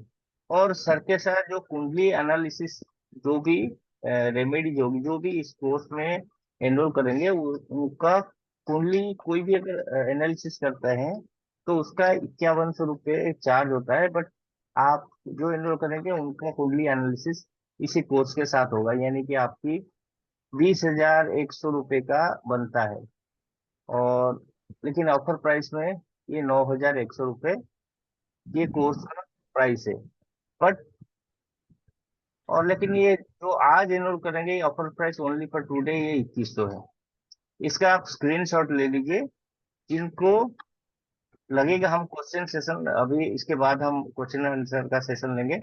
और सर के साथ जो कुंडली एनालिसिस, जो भी रेमेडी होगी, जो भी इस कोर्स में एनरोल करेंगे उनका कुंडली कोई भी अगर एनालिसिस करता है तो उसका 5100 रुपये चार्ज होता है। बट आप जो एनरोल करेंगे उनका कुंडली एनालिसिस इसी कोर्स के साथ होगा, यानी कि आपकी 20,100 रुपये का बनता है। और लेकिन ऑफर प्राइस में ये 9,100 रुपये ये कोर्स का प्राइस है। बट और लेकिन ये जो आज एनरोल करेंगे, ये offer price only for today, ये 2,100 है। इसका आप स्क्रीनशॉट ले लीजिए। जिनको लगेगा, हम क्वेश्चन सेशन अभी इसके बाद हम क्वेश्चन आंसर का सेशन लेंगे,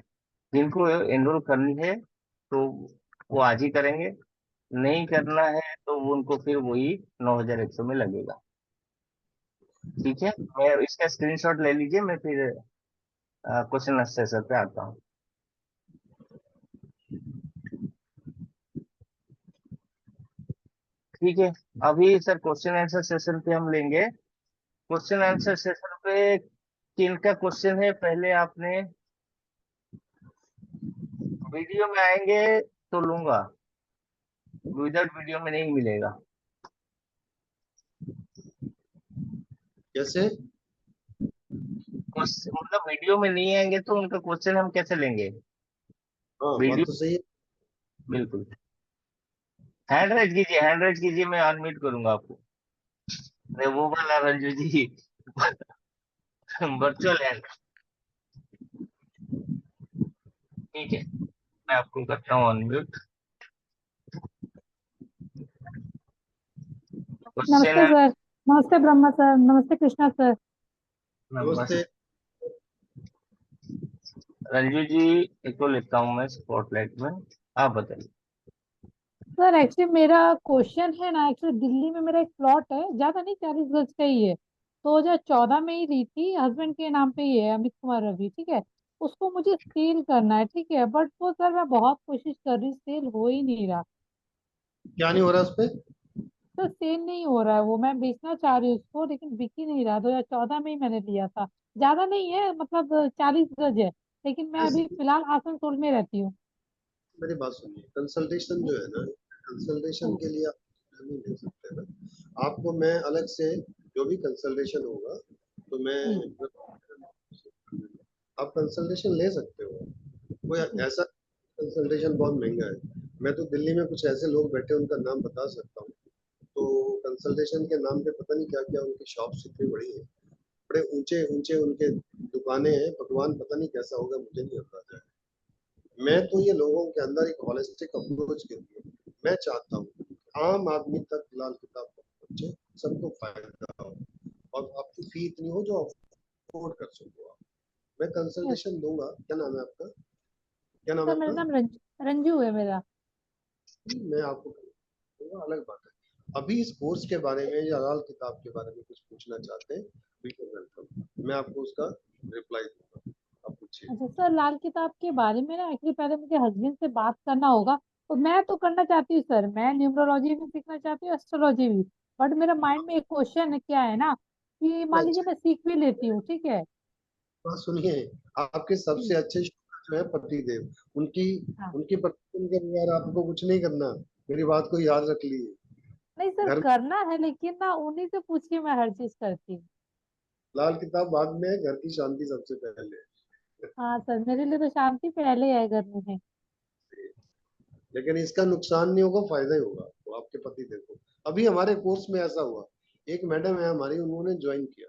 जिनको एनरोल करनी है तो वो आज ही करेंगे। नहीं करना है तो वो उनको फिर वही 9,100 में लगेगा। ठीक है, मैं इसका स्क्रीनशॉट ले लीजिए, मैं फिर क्वेश्चन आंसर पे आता हूँ। ठीक है, अभी सर क्वेश्चन आंसर सेशन पे हम लेंगे। क्वेश्चन आंसर सेशन पे किनका क्वेश्चन है, पहले आपने वीडियो में आएंगे तो लूंगा, विदाउट वीडियो में नहीं मिलेगा। कैसे? मतलब वीडियो में नहीं आएंगे तो उनका क्वेश्चन हम कैसे लेंगे? हाँ, बात वीडियो, तो सही है। बिल्कुल। हैंड राइज कीजिए, मैं अनम्यूट करूंगा आपको। अरे वो वाला रंजू जी, वर्चुअल हैंड। ठीक है, मैं आपको करता हूँ अनम्यूट। क्वेश्चन नमस्ते सर। नमस्ते ब्रह्मा सर। नमस्ते कृष्णा सर। नमस्ते। रंजू जी, एक को लेता हूँ मैं स्पॉटलाइट में, आप बताइए। सर एक्चुअली मेरा क्वेश्चन है ना, एक्चुअली दिल्ली में मेरा एक प्लॉट है, ज्यादा नहीं, 40 गज का ही है। 2014 में ही ली थी, हस्बैंड के नाम पे ही है, अमित कुमार रवि, ठीक है। उसको मुझे सेल करना है, ठीक है, बट वो सर मैं बहुत कोशिश कर रही, सेल हो ही नहीं रहा। क्या नहीं हो रहा उस पे? सर सेल नहीं हो रहा है, वो मैं बेचना चाह रही हूँ उसको, लेकिन बिक ही नहीं रहा। 2014 में ही मैंने लिया था। ज्यादा नहीं है, मतलब 40 गज है, लेकिन मैं अभी फिलहाल आसनसोल में रहती हूँ। मेरी बात सुनिए, कंसल्टेशन जो है ना, कंसल्टेशन के लिए आप नहीं ले सकते ना। आपको मैं अलग से, जो भी कंसल्टेशन होगा तो मैं, जी आप कंसल्टेशन ले सकते हो। कोई जी। ऐसा कंसल्टेशन बहुत महंगा है। मैं तो दिल्ली में कुछ ऐसे लोग बैठे उनका नाम बता सकता हूँ। तो कंसल्टेशन के नाम पे पता नहीं क्या क्या उनकी शॉप्स इतनी बड़ी है, बड़े ऊंचे ऊंचे उनके दुकानें हैं। भगवान पता नहीं कैसा होगा, मुझे नहीं अंदाजा है। मैं तो ये लोगों के अंदर एक हॉलिस्टिक अप्रोच के लिए मैं चाहता हूँ आम आदमी तक लाल किताब पहुंचे, सबको फायदा हो, और आपकी फी इतनी हो जो अफोर्ड कर सको आप। मैं यस कंसल्टेशन दूंगा। क्या नाम है आपका? क्या नाम सर, है मेरा आपका? नाम रंजू है मेरा। मैं आपको दूंगा, अलग बात है। अभी इस कोर्स के बारे में या लाल किताब के बारे में कुछ पूछना चाहते हैं, बिल्कुल वेलकम, मैं आपको उसका रिप्लाई दूंगा। आप पूछिए। अच्छा सर, लाल किताब के बारे में ना, एक्चुअली पहले मुझे हस्बैंड से बात करना होगा। तो मैं तो करना चाहती हूँ सर, मैं न्यूमरोलॉजी भी सीखना चाहती हूँ, एस्ट्रोलॉजी भी। बट मेरा माइंड में एक क्वेश्चन है, क्या है ना, कि मान लीजिए मैं सीख भी लेती हूँ, ठीक है। बात सुनिए, आपके सबसे जी अच्छे जो है पति देव, उनकी हाँ। उनकी पत्नी के बगैर आपको कुछ नहीं करना। मेरी बात को याद रख लिए। नहीं सर, घर, करना है, लेकिन ना उन्हीं से पूछ के मैं हर चीज करती हूँ। लाल किताब बाद में है, घर की शांति सबसे पहले। हाँ सर, मेरे लिए तो शांति पहले है घर में है। लेकिन इसका नुकसान नहीं होगा, फायदा ही होगा वो आपके पति देव को। अभी हमारे कोर्स में ऐसा हुआ, एक मैडम है हमारी, उन्होंने ज्वाइन किया,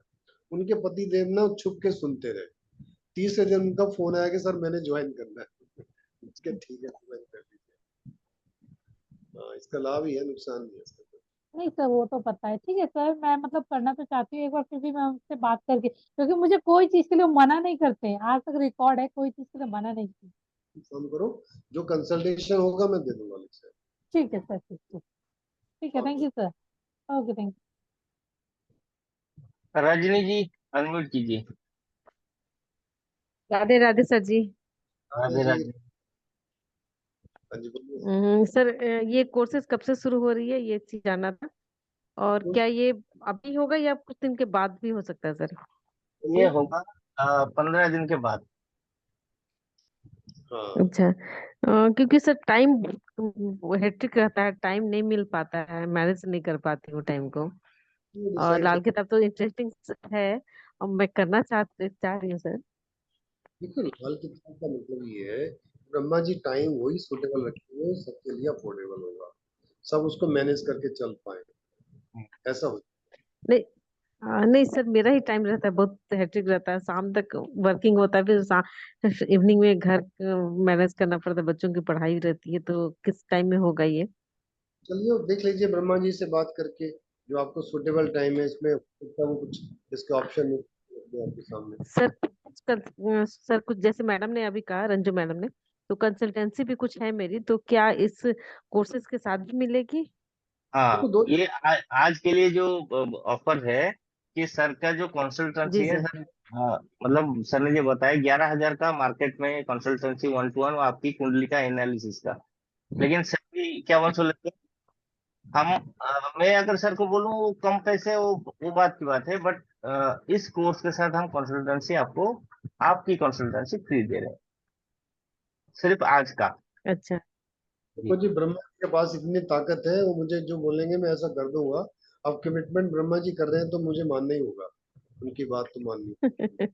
उनके पति देव ना छुप के सुनते रहे। तीसरे दिन उनका फोन आया कि सर मैंने ज्वाइन करना है। उसके ठीक है, ज्वाइन कर लीजिए। हाँ, इसका लाभ ही है, नुकसान नहीं है इसका। नहीं सर, वो तो पता है, ठीक है सर, मैं मतलब करना तो चाहती हूँ एक बार, फिर भी मैं उनसे बात करके, क्योंकि मुझे कोई चीज के लिए वो मना नहीं करते हैं, आज तक रिकॉर्ड है, कोई चीज के लिए मना नहीं की। काम करो, जो कंसल्टेशन होगा मैं दे दूंगा अलग से। ठीक है सर, ठीक ठीक। ठीक है, thank okay. You sir. Okay, thank Rajni ji, unmute कीजिए। राधे राधे सर जी। राधे राधे जी। राधे। हाँ जी, बोलिए। सर, ये कोर्सेज कब से शुरू हो रही है, ये चीज जानना था। और क्या ये अभी होगा या कुछ दिन के बाद भी हो सकता है सर? ये होगा 15 दिन के बाद। हाँ, अच्छा। क्योंकि सर टाइम हेक्टिक रहता है, टाइम नहीं मिल पाता है, मैनेज नहीं कर पाती हूँ टाइम को। और डिसाइड कर। लाल किताब तो इंटरेस्टिंग है, और मैं करना चाह रही हूँ सर। देखो, लाल किताब का मतलब ये है, ब्रह्मा जी टाइम वही सुटेबल रखेंगे, सबके लिए अफोर्डेबल होगा, सब उसको मैनेज करके चल पाए, ऐसा हो। नहीं, नहीं सर, मेरा ही टाइम रहता है, बहुत हेक्टिक रहता है, शाम तक वर्किंग होता है, फिर इवनिंग में घर मैनेज करना पड़ता है, बच्चों की पढ़ाई रहती है, तो किस टाइम में होगा ये? चलिए देख लीजिए ब्रह्मा जी से बात करके, जो आपको सुटेबल टाइम है इसमें वो कुछ इसके ऑप्शन है आपके सामने। सर कुछ सर कुछ जैसे मैडम ने अभी कहा, रंजू मैडम ने तो कंसल्टेंसी भी कुछ है मेरी, तो क्या इस कोर्सेज के साथ भी मिलेगी? देखो हाँ, दो। ये आज के लिए जो ऑफर है कि सर का जो जी कंसल्टेंसी है सर। सर, मतलब सर ने जो बताया 11,000 का मार्केट में कंसल्टेंसी 1-to-1 आपकी कुंडली का एनालिसिस का। लेकिन सर भी क्या बोल लेते हम, मैं अगर सर को बोलूँ वो कम पैसे, वो बात की बात है, बट इस कोर्स के साथ हम कंसल्टेंसी आपको, आपकी कंसल्टेंसी फ्री दे रहे हैं, सिर्फ आज का। अच्छा। देखो जी। जी, ब्रह्मा जी के पास इतनी ताकत है, वो मुझे जो बोलेंगे मैं ऐसा कर दूंगा। अब कमिटमेंट ब्रह्मा जी कर रहे हैं तो मुझे मानना ही होगा, उनकी बात तो माननी।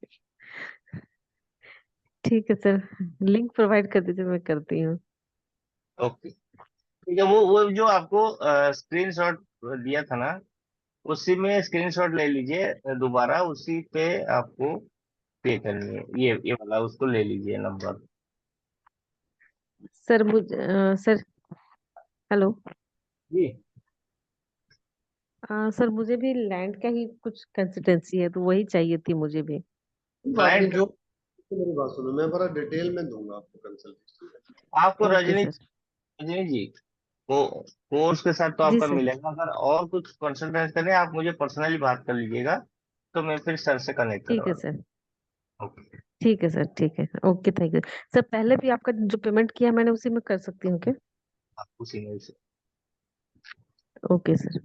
ठीक है सर, लिंक प्रोवाइड कर दीजिए, मैं करती हूँ। ओके, ठीक है। वो जो आपको स्क्रीनशॉट दिया था ना, उसी में स्क्रीनशॉट ले लीजिए, दोबारा उसी पे आपको पे करनी है, ये वाला उसको ले लीजिए नंबर। Sir sir, hello. जी। सर मुझे भी लैंड का ही कुछ कंसल्टेंसी है, तो वही चाहिए थी मुझे भी। कोई बात नहीं, क्लाइंट का जो मेरी बात सुनो, मैं बड़ा डिटेल में दूंगा आपको कंसल्टेशन। आपको ओके रजनी, सर। रजनी जी, वो कोर्स के साथ तो जी आपका सर। मिलेगा, अगर और कुछ कंसल्टेंट करें आप मुझे पर्सनली बात कर लीजिएगा, तो मैं फिर सर से कनेक्ट ठीक करवा है सर। दूँ। ओके। ठीक है सर, ठीक है, ओके, थैंक यू। सर पहले भी आपका जो पेमेंट किया मैंने, उसी में कर सकती हूँ क्या? आप उसी में से। Okay sir.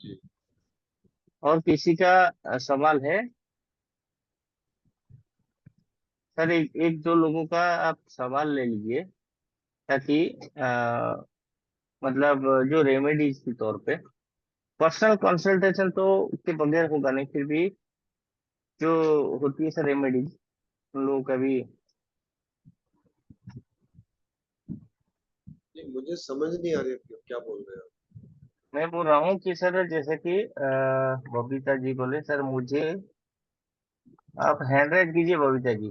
जी। और किसी का सवाल है? सर एक दो लोगों का आप सवाल ले लीजिए, ताकि मतलब जो रेमेडीज के तौर पे, पर्सनल कंसल्टेशन तो उसके बगैर होगा नहीं, फिर भी जो होती है सर रेमेडीज, उन लोगों का भी। नहीं, मुझे समझ नहीं आ रही आप क्या बोल रहे हैं। मैं बोल रहा हूँ कि सर जैसे कि बबीता जी बोले सर मुझे, आप हैंड राइज कीजिए बबीता जी।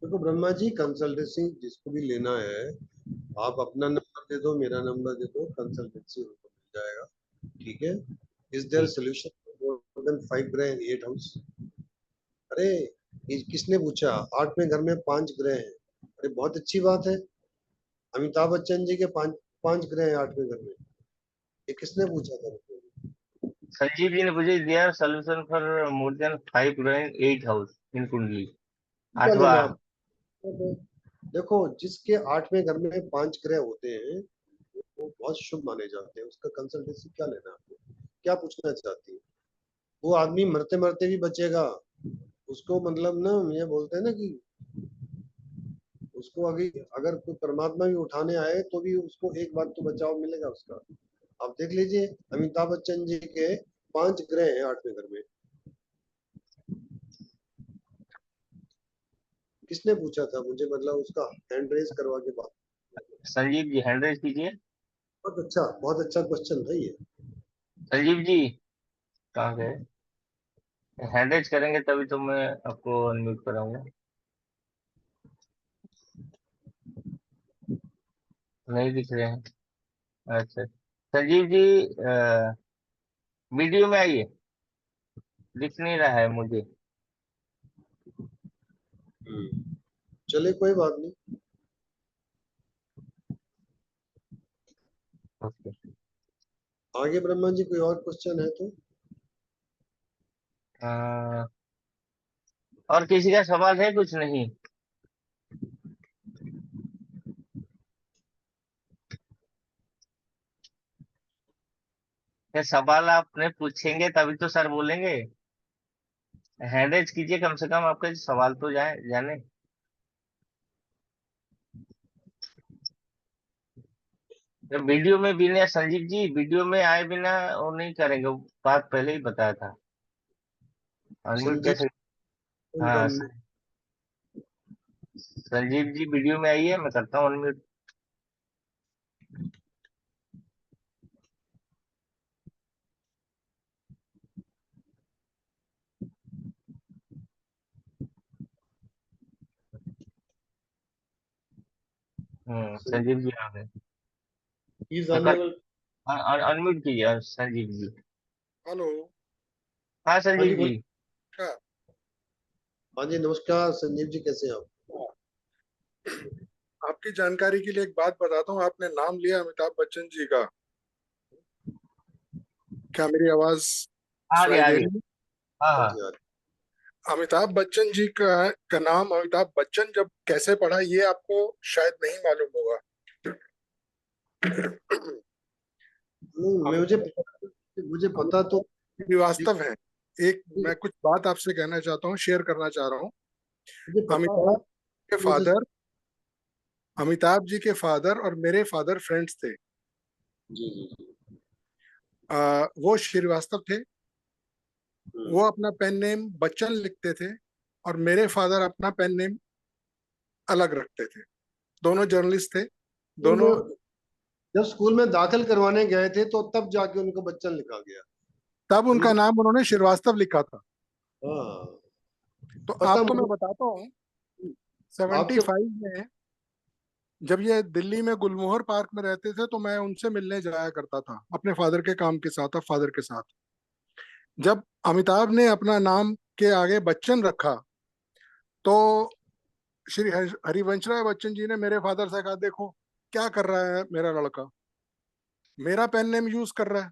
देखो ब्रह्मा जी, कंसल्टेंसी जिसको भी लेना है, आप अपना नंबर दे दो, मेरा नंबर दे दो, कंसल्टेंसी उनको मिल जाएगा। ठीक है। इज देयर ठीक। सोल्यूशन मोर देन 5 ग्रह इन 8 हाउस? अरे, ये किसने पूछा? 8वें घर में 5 ग्रह हैं। अरे बहुत अच्छी बात है। अमिताभ बच्चन जी के 5 ग्रह हैं 8वें घर में। ये किसने पूछा था मुझे? संजीव जी ने मुझे दिया solution for more than 5 growing 8 house in कुंडली, क्या आठवां। लेना आपको? देखो, जिसके 8वें घर में 5 ग्रह होते हैं वो बहुत शुभ माने जाते हैं। उसका कंसल्टेंसी क्या लेना आपको? क्या पूछना चाहती है? वो आदमी मरते मरते भी बचेगा। उसको मतलब ना, ये बोलते हैं ना कि उसको अभी अगर कोई परमात्मा भी उठाने आए तो भी उसको एक बार तो बचाव मिलेगा उसका। आप देख लीजिए, अमिताभ बच्चन जी के 5 ग्रह हैं 8वें घर में। किसने पूछा था मुझे? मतलब उसका हैंड रेज करवा के बात। संजीव जी हैंड रेज कीजिए। बहुत अच्छा क्वेश्चन था ये। संजीव जी कहाँ गए? हैंड रेज करेंगे तभी तो मैं आपको अनम्यूट कराऊंगा। नहीं दिख रहे हैं। अच्छा, संजीव जी वीडियो में आइए, दिख नहीं रहा है मुझे। चले, कोई बात नहीं। ओके। आगे ब्रह्मा जी कोई और क्वेश्चन है तो? और किसी का सवाल है? कुछ नहीं? ये सवाल आपने पूछेंगे तभी तो सर बोलेंगे। हैंड रेज कीजिए, कम से कम आपका सवाल तो जाने। तो वीडियो में बिना, संजीव जी वीडियो में आए बिना वो नहीं करेंगे, वो बात पहले ही बताया था। अनम्यूट संजीव कैसे? उनका हाँ, संजीव जी वीडियो में आइए, मैं करता हूँ अनम्यूट। संजीव जी आ गए। इज मैं कर, अनएबल। अनम्यूट कीजिए संजीव जी। हेलो। हाँ हाँ जी संजीव जी। बोलिए। क्या? हाँ जी, नमस्कार संजीव जी, कैसे हैं आप? आपकी जानकारी के लिए एक बात बताता हूँ। आपने नाम लिया अमिताभ बच्चन जी का, क्या मेरी आवाज आगे सुनाई दे आगे। रही है? हाँ हाँ हाँ। जी, हाँ जी। अमिताभ बच्चन जी का नाम अमिताभ बच्चन जब कैसे पड़ा ये आपको शायद नहीं मालूम होगा। मुझे पता तो श्रीवास्तव है। एक मैं कुछ बात आपसे कहना चाहता हूँ, शेयर करना चाह रहा हूँ। मुझे पता है। अमिताभ के मुझे फादर अमिताभ जी के फादर और मेरे फादर फ्रेंड्स थे। जी जी जी। वो श्रीवास्तव थे। हम्म। वो अपना पेन नेम बच्चन लिखते थे और मेरे फादर अपना पेन नेम अलग रखते थे। दोनों जर्नलिस्ट थे। स्कूल दोनों में जब स्कूल में दाखिल करवाने गए थे तो तब जाके उनको बच्चन लिखा गया। तब उनका मुझे नाम उन्होंने श्रीवास्तव लिखा था। हाँ तो पता आपको मैं मुझे। बताता हूँ, आपके 75 में जब ये दिल्ली में गुलमोहर पार्क में रहते थे तो मैं उनसे मिलने जाया करता था अपने फादर के काम के साथ, फादर के साथ। जब अमिताभ ने अपना नाम के आगे बच्चन रखा तो श्री हरिवंश राय बच्चन जी ने मेरे फादर से कहा, देखो क्या कर रहा है मेरा लड़का, मेरा पेन नेम यूज कर रहा है।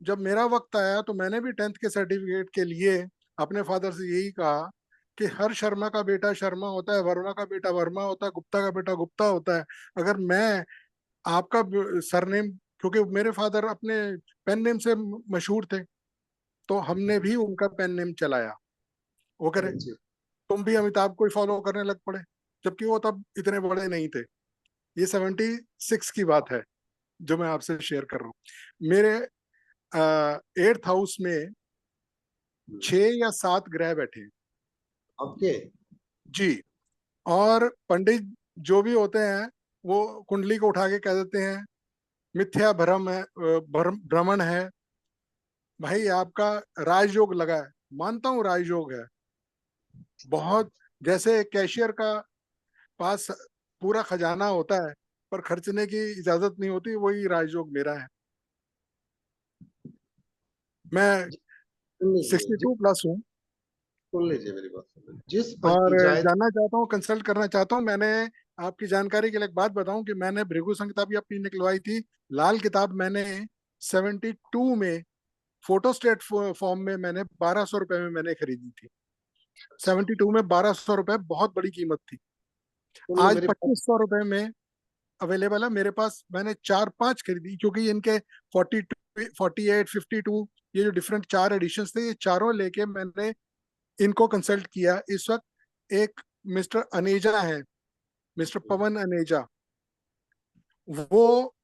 जब मेरा वक्त आया तो मैंने भी 10th के सर्टिफिकेट के लिए अपने फादर से यही कहा कि हर शर्मा का बेटा शर्मा होता है, वर्मा का बेटा वर्मा होता है, गुप्ता का बेटा गुप्ता होता है। अगर मैं आपका सरनेम, क्योंकि मेरे फादर अपने पेन नेम से मशहूर थे, तो हमने भी उनका पेन नेम चलाया। वो करे जी। तुम भी अमिताभ को ही फॉलो करने लग पड़े, जबकि वो तब इतने बड़े नहीं थे। ये 76 की बात है जो मैं आपसे शेयर कर रहा हूँ। मेरे 8th हाउस में 6 या 7 ग्रह बैठे हैं आपके जी। और पंडित जो भी होते हैं वो कुंडली को उठा के कह देते हैं मिथ्या भ्रम है, भ्रमण है। भाई आपका राजयोग लगा है, मानता हूँ राजयोग है बहुत। जैसे कैशियर का पास पूरा खजाना होता है पर खर्चने की इजाजत नहीं होती, वही राजयोग मेरा है। मैं जी, सुन लीजिए 62 प्लस हूँ सुन लीजिए मेरी बात सुन लीजिए। जिस और पंचायत जानना चाहता हूँ, कंसल्ट करना चाहता हूँ। मैंने आपकी जानकारी के लिए एक बात बताऊं कि मैंने भृगु संहिता भी अपनी निकलवाई थी। लाल किताब मैंने 72 में फोटोस्टेट फॉर्म में मैंने 1200 रुपए में मैंने खरीदी थी। 72 में 1200 रुपए बहुत बड़ी कीमत थी। सुन लो आज मेरी बात। 2500 रुपए में अवेलेबल है मेरे पास। मैंने 4-5 खरीदी क्योंकि इनके 42, 48, 52 ये जो डिफरेंट 4 एडिशन थे, ये चारों लेके मैंने इनको कंसल्ट किया। इस वक्त एक मिस्टर अनेजा है, मिस्टर पवन अनेजा, वो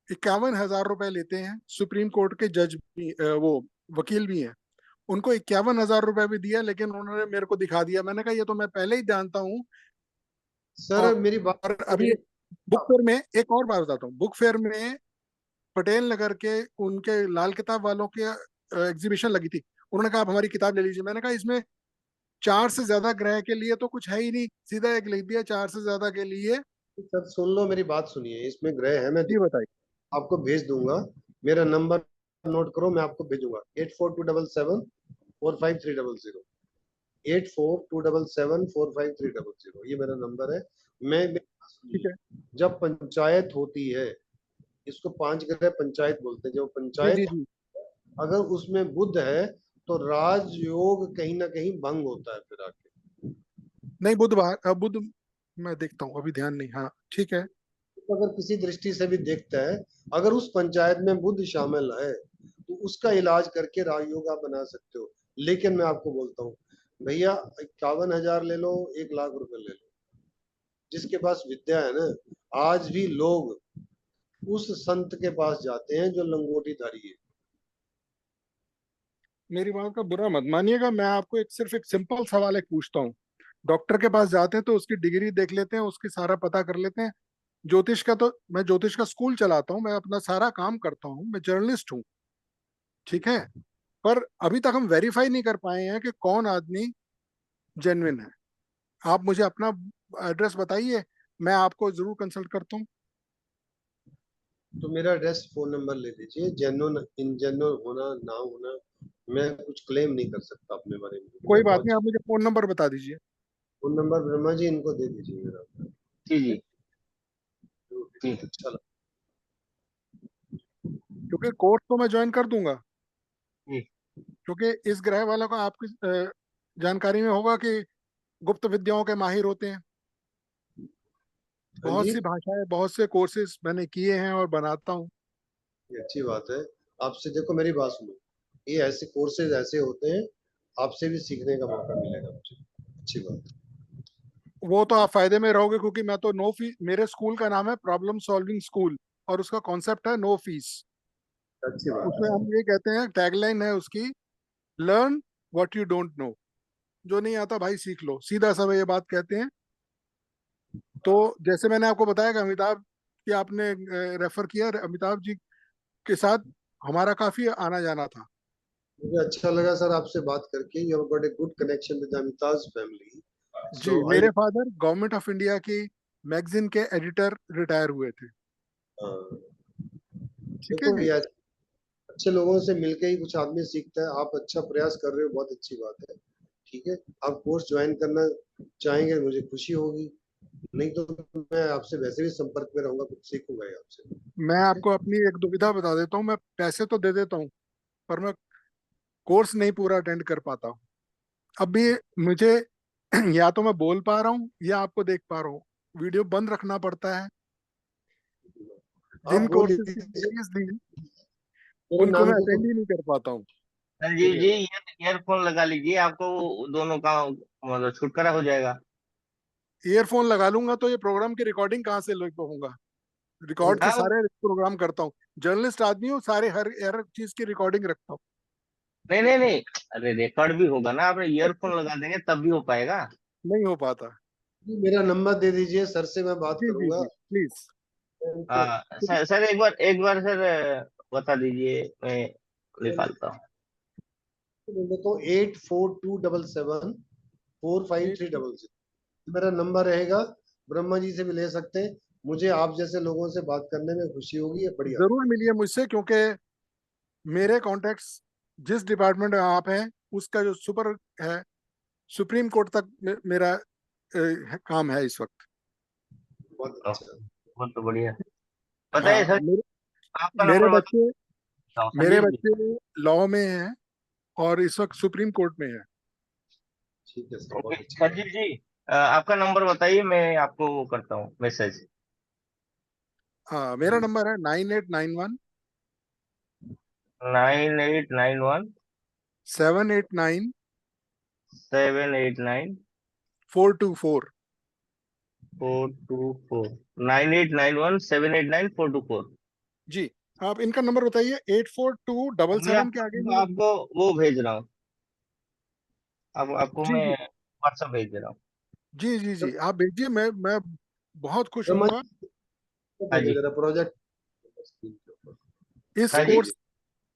51,000 रुपए लेते हैं। सुप्रीम कोर्ट के जज भी, वो वकील भी हैं। उनको 51,000 रुपए भी दिया, लेकिन उन्होंने मेरे को दिखा दिया। मैंने कहा ये तो मैं पहले ही जानता हूँ। सर मेरी बात और अभी सुनिए। बुक फेयर में एक और बात बताता हूँ। बुक फेयर में पटेल नगर के उनके लाल किताब वालों के एग्जीबिशन लगी थी। उन्होंने कहा आप हमारी किताब ले लीजिए। मैंने कहा इसमें 4 से ज्यादा ग्रह के लिए तो कुछ है ही नहीं, सीधा एक लिख दिया 4 से ज्यादा के लिए। सर सुन लो मेरी बात सुनिए, इसमें ग्रह है, मैं जी बताइए। आपको भेज दूंगा। मेरा नंबर नोट करो, मैं आपको भेजूंगा 8427745300। 8427745300 ये मेरा नंबर है। मैं मेरी बात ठीक सुनिए। है। जब पंचायत होती है, इसको 5 ग्रह पंचायत बोलते हैं, जब जी जी पंचायत जी। अगर उसमें बुध है तो राजयोग कहीं ना कहीं भंग होता है फिर आके। नहीं बुधवार, बुध मैं देखता हूँ, अभी ध्यान नहीं। हाँ ठीक है। तो अगर किसी दृष्टि से भी देखता है, अगर उस पंचायत में बुध शामिल है तो उसका इलाज करके राजयोग आप बना सकते हो। लेकिन मैं आपको बोलता हूँ भैया, 51,000 ले लो, 1,00,000 रुपए ले लो, जिसके पास विद्या है ना, आज भी लोग उस संत के पास जाते हैं जो लंगोटीधारी है। मेरी बात का बुरा मत मानिएगा, मैं आपको सिर्फ एक सिंपल सवाल एक पूछता हूँ। डॉक्टर के पास जाते हैं तो उसकी डिग्री देख लेते हैं, उसकी सारा पता कर लेते हैं। ज्योतिष का तो मैं ज्योतिष का स्कूल चलाता हूँ, मैं अपना सारा काम करता हूँ, मैं जर्नलिस्ट हूँ, ठीक है। पर अभी तक हम वेरीफाई नहीं कर पाए हैं कि कौन आदमी जेन्युइन है। आप मुझे अपना एड्रेस बताइए, मैं आपको जरूर कंसल्ट करता हूँ। तो मेरा एड्रेस फोन नंबर ले लीजिए। जेन्युइन इन जेन्युइन होना ना होना मैं कुछ क्लेम नहीं कर सकता अपने बारे में। कोई मैं बात बहुत नहीं, आप मुझे फोन नंबर बता दीजिए। फोन नंबर ब्रह्मा जी इनको दे दीजिए मेरा। जी जी जी अच्छा लगा। क्योंकि कोर्स तो मैं ज्वाइन कर दूंगा, जी। क्योंकि इस ग्रह वालों का आपकी जानकारी में होगा कि गुप्त विद्याओं के माहिर होते हैं। हाँ बहुत जी, सी भाषाएं, बहुत से कोर्सेज मैंने किए हैं और बनाता हूँ। ये अच्छी बात है। आपसे देखो मेरी बात सुनो, ये ऐसे कोर्सेज ऐसे होते हैं, आपसे भी सीखने का मौका मिलेगा मुझे। अच्छी बात वो तो आप फायदे में रहोगे, क्योंकि मैं तो नो फीस, मेरे स्कूल का नाम है प्रॉब्लम सॉल्विंग स्कूल, और उसका कॉन्सेप्ट है नो फीस। है, अच्छी बात उसमें है। हम ये कहते हैं, टैगलाइन है उसकी, learn what you don't know. जो नहीं आता भाई सीख लो, सीधा सा ये बात कहते हैं। तो जैसे मैंने आपको बताया कि अमिताभ की आपने रेफर किया, अमिताभ जी के साथ हमारा काफी आना जाना था। मुझे अच्छा लगा सर आपसे बात करके। You have got a good connection with Amitabh family. जी, सो आई मेरे फादर गवर्नमेंट ऑफ इंडिया की मैगजीन के एडिटर रिटायर हुए थे। ठीक है देखो जी। ये अच्छे लोगों से मिलके ही कुछ आदमी सीखता है। आप अच्छा प्रयास कर रहे हो, बहुत अच्छी बात है। ठीक है, आप कोर्स ज्वाइन करना चाहेंगे मुझे खुशी होगी। नहीं तो मैं आपसे वैसे भी संपर्क में रहूंगा, कुछ सीखूंगा ही आपसे। मैं ठीक है। आपको अपनी एक दुविधा बता देता हूँ, मैं पैसे तो दे देता हूँ, पर मैं कोर्स नहीं पूरा अटेंड कर पाता हूँ। अब भी मुझे या तो मैं बोल पा रहा हूँ या आपको देख पा रहा हूँ, वीडियो बंद रखना पड़ता है। आप जिन कोर्सेज की बोलिए डिटेल्स दी मेरे उनको नाम मैं की तो अटेंड ही नहीं कर पाता हूँ। संजीव जी, ईयरफोन लगा लीजिए, आपको दोनों का मतलब छुटकारा हो जाएगा। ईयरफोन लगा लूंगा तो ये प्रोग्राम की रिकॉर्डिंग कहाँ से ले पाऊंगा? रिकॉर्ड तो हाँ सारे प्रोग्राम करता हूँ, जर्नलिस्ट आदमी हूँ, सारे हर चीज की रिकॉर्डिंग रखता हूँ। नहीं नहीं नहीं, अरे रिकॉर्ड भी होगा ना, आप ईयरफोन लगा देंगे तब भी हो पाएगा। नहीं हो पाता। मेरा नंबर दे दीजिए, सर से मैं बात जी जी करूंगा। जी, प्लीज। हाँ सर एक बार सर बता दीजिए, मैं निकालता हूँ। देखो 8427745300 मेरा नंबर रहेगा। ब्रह्मा जी से भी ले सकते हैं। मुझे आप जैसे लोगों से बात करने में खुशी होगी, ये बढ़िया। जरूर मिलिए मुझसे, क्योंकि मेरे कॉन्टेक्ट्स जिस डिपार्टमेंट में आप हैं उसका जो सुपर है, सुप्रीम कोर्ट तक मेरा काम है इस वक्त। बहुत ओ, अच्छा। बहुत तो बढ़िया। बताइए हाँ, सर, आपका मेरे नंबर बच्चे बताओ मेरे संजीव जी। बच्चे लॉ में हैं और इस वक्त सुप्रीम कोर्ट में है। ठीक है सर, ओके बहुत अच्छी बात। संजीव जी, आपका नंबर बताइए, मैं आपको वो करता हूँ मैसेज। हाँ, मेरा नंबर है 9891 9891 789 789 424। 424। 9891 789 424। जी, आप इनका नंबर बताइए, 84277 मैं के आगे आपको नहीं। आपको वो भेज रहा हूँ, आपको जी मैं जी व्हाट्सएप भेज दे रहा हूँ। जी जी जी, आप भेजिए, मैं बहुत खुश ब्रह्मा होऊंगा। जी हाँ देखो जी। जरा प्रोजेक्ट स्क्रीन के ऊपर। इस हाँ जी कोर्स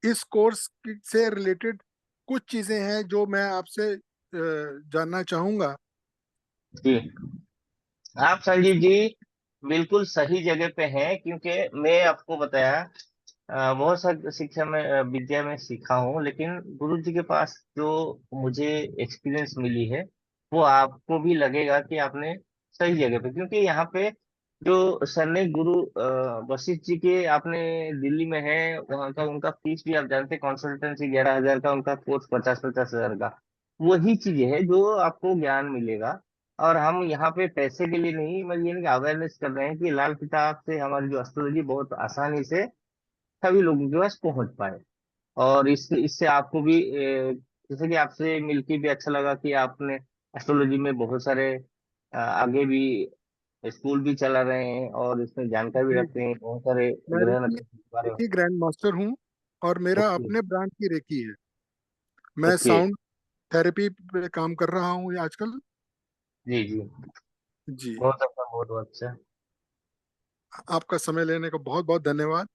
इस कोर्स से रिलेटेड कुछ चीजें हैं जो मैं आपसे जानना चाहूंगा। जी। आप संजीव जी बिल्कुल सही जगह पे हैं, क्योंकि मैं आपको बताया बहुत सा शिक्षा में विद्या में सीखा हूँ, लेकिन गुरु जी के पास जो मुझे एक्सपीरियंस मिली है वो आपको भी लगेगा कि आपने सही जगह पे, क्योंकि यहाँ पे जो सर ने गुरु वशिष्ठ जी के, आपने दिल्ली में है वहाँ का, उनका फीस भी आप जानते हैं, कंसल्टेंसी 11,000 का, उनका कोर्स 50-50 हजार का। वही चीज है जो आपको ज्ञान मिलेगा। और हम यहाँ पे पैसे के लिए नहीं, मतलब ये नहीं अवेयरनेस कर रहे हैं कि लाल किताब से हमारी जो एस्ट्रोलॉजी बहुत आसानी से सभी लोगों के पास पहुंच पाए। और इससे आपको भी जैसे कि आपसे मिलके भी अच्छा लगा कि आपने एस्ट्रोलॉजी में बहुत सारे आगे भी स्कूल भी चला रहे हैं और इसमें जानकारी भी जी, रखते हैं बहुत सारे मैं ग्रह रेकी नक्षत्र के बारे में। रेकी ग्रैंड मास्टर हूँ, और मेरा ओके अपने ब्रांड की रेकी है। मैं ओके। साउंड थेरेपी पे काम कर रहा हूँ आजकल। जी जी, जी, बहुत अच्छा, बहुत बहुत अच्छा। आपका समय लेने का बहुत बहुत धन्यवाद।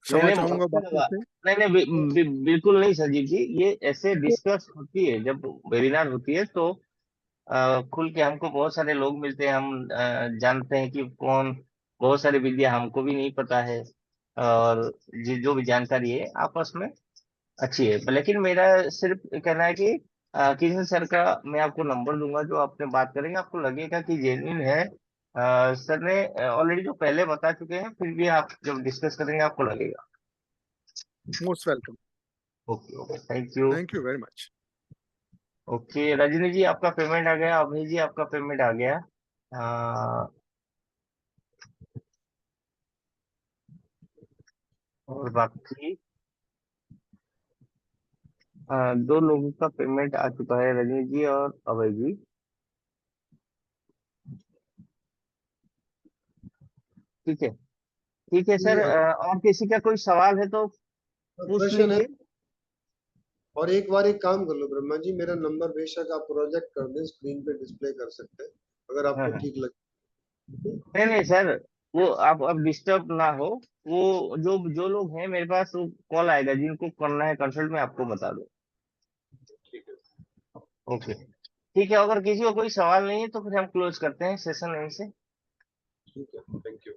नहीं क्षमा नहीं, बहुत चाहूंगा अच्छा बातों लगा। से। नहीं नहीं, बिल्कुल नहीं संजीव जी, ये ऐसे डिस्कस होती है जब वेबिनार होती है तो खुल के हमको बहुत सारे लोग मिलते हैं, हम जानते हैं कि कौन, बहुत सारी विद्या हमको भी नहीं पता है, और जो भी जानकारी है आपस में अच्छी है, लेकिन मेरा सिर्फ कहना है कि किशन सर का मैं आपको नंबर दूंगा, जो आपने बात करेंगे आपको लगेगा कि जेन्युइन है। सर ने ऑलरेडी जो पहले बता चुके हैं, फिर भी आप जब डिस्कस करेंगे आपको लगेगा। Most welcome. Okay okay, thank you. Thank you very much. Okay Rajni ji, आपका पेमेंट आ गया। अभय जी, आपका पेमेंट आ गया। अ, और बाकी दो लोगों का पेमेंट आ चुका है, रजनी जी और अभय जी। ठीक है, ठीक है सर। ये और किसी का कोई सवाल है तो पूछ प्रश्न है। लीजिए। और एक बार एक काम कर लो ब्रह्मा जी, मेरा नंबर बेशक आप प्रोजेक्ट कर दें, स्क्रीन पे डिस्प्ले कर सकते हैं अगर हाँ आपको हाँ, ठीक लगे। नहीं नहीं सर, वो आप अब डिस्टर्ब ना हो। वो जो जो लोग हैं मेरे पास, वो कॉल आएगा जिनको करना है कंसल्ट, मैं आपको बता दूँ। ठीक है। ओके, ठीक है। अगर किसी को कोई सवाल नहीं है तो फिर हम क्लोज करते हैं सेशन यहीं से। ठीक है, थैंक यू।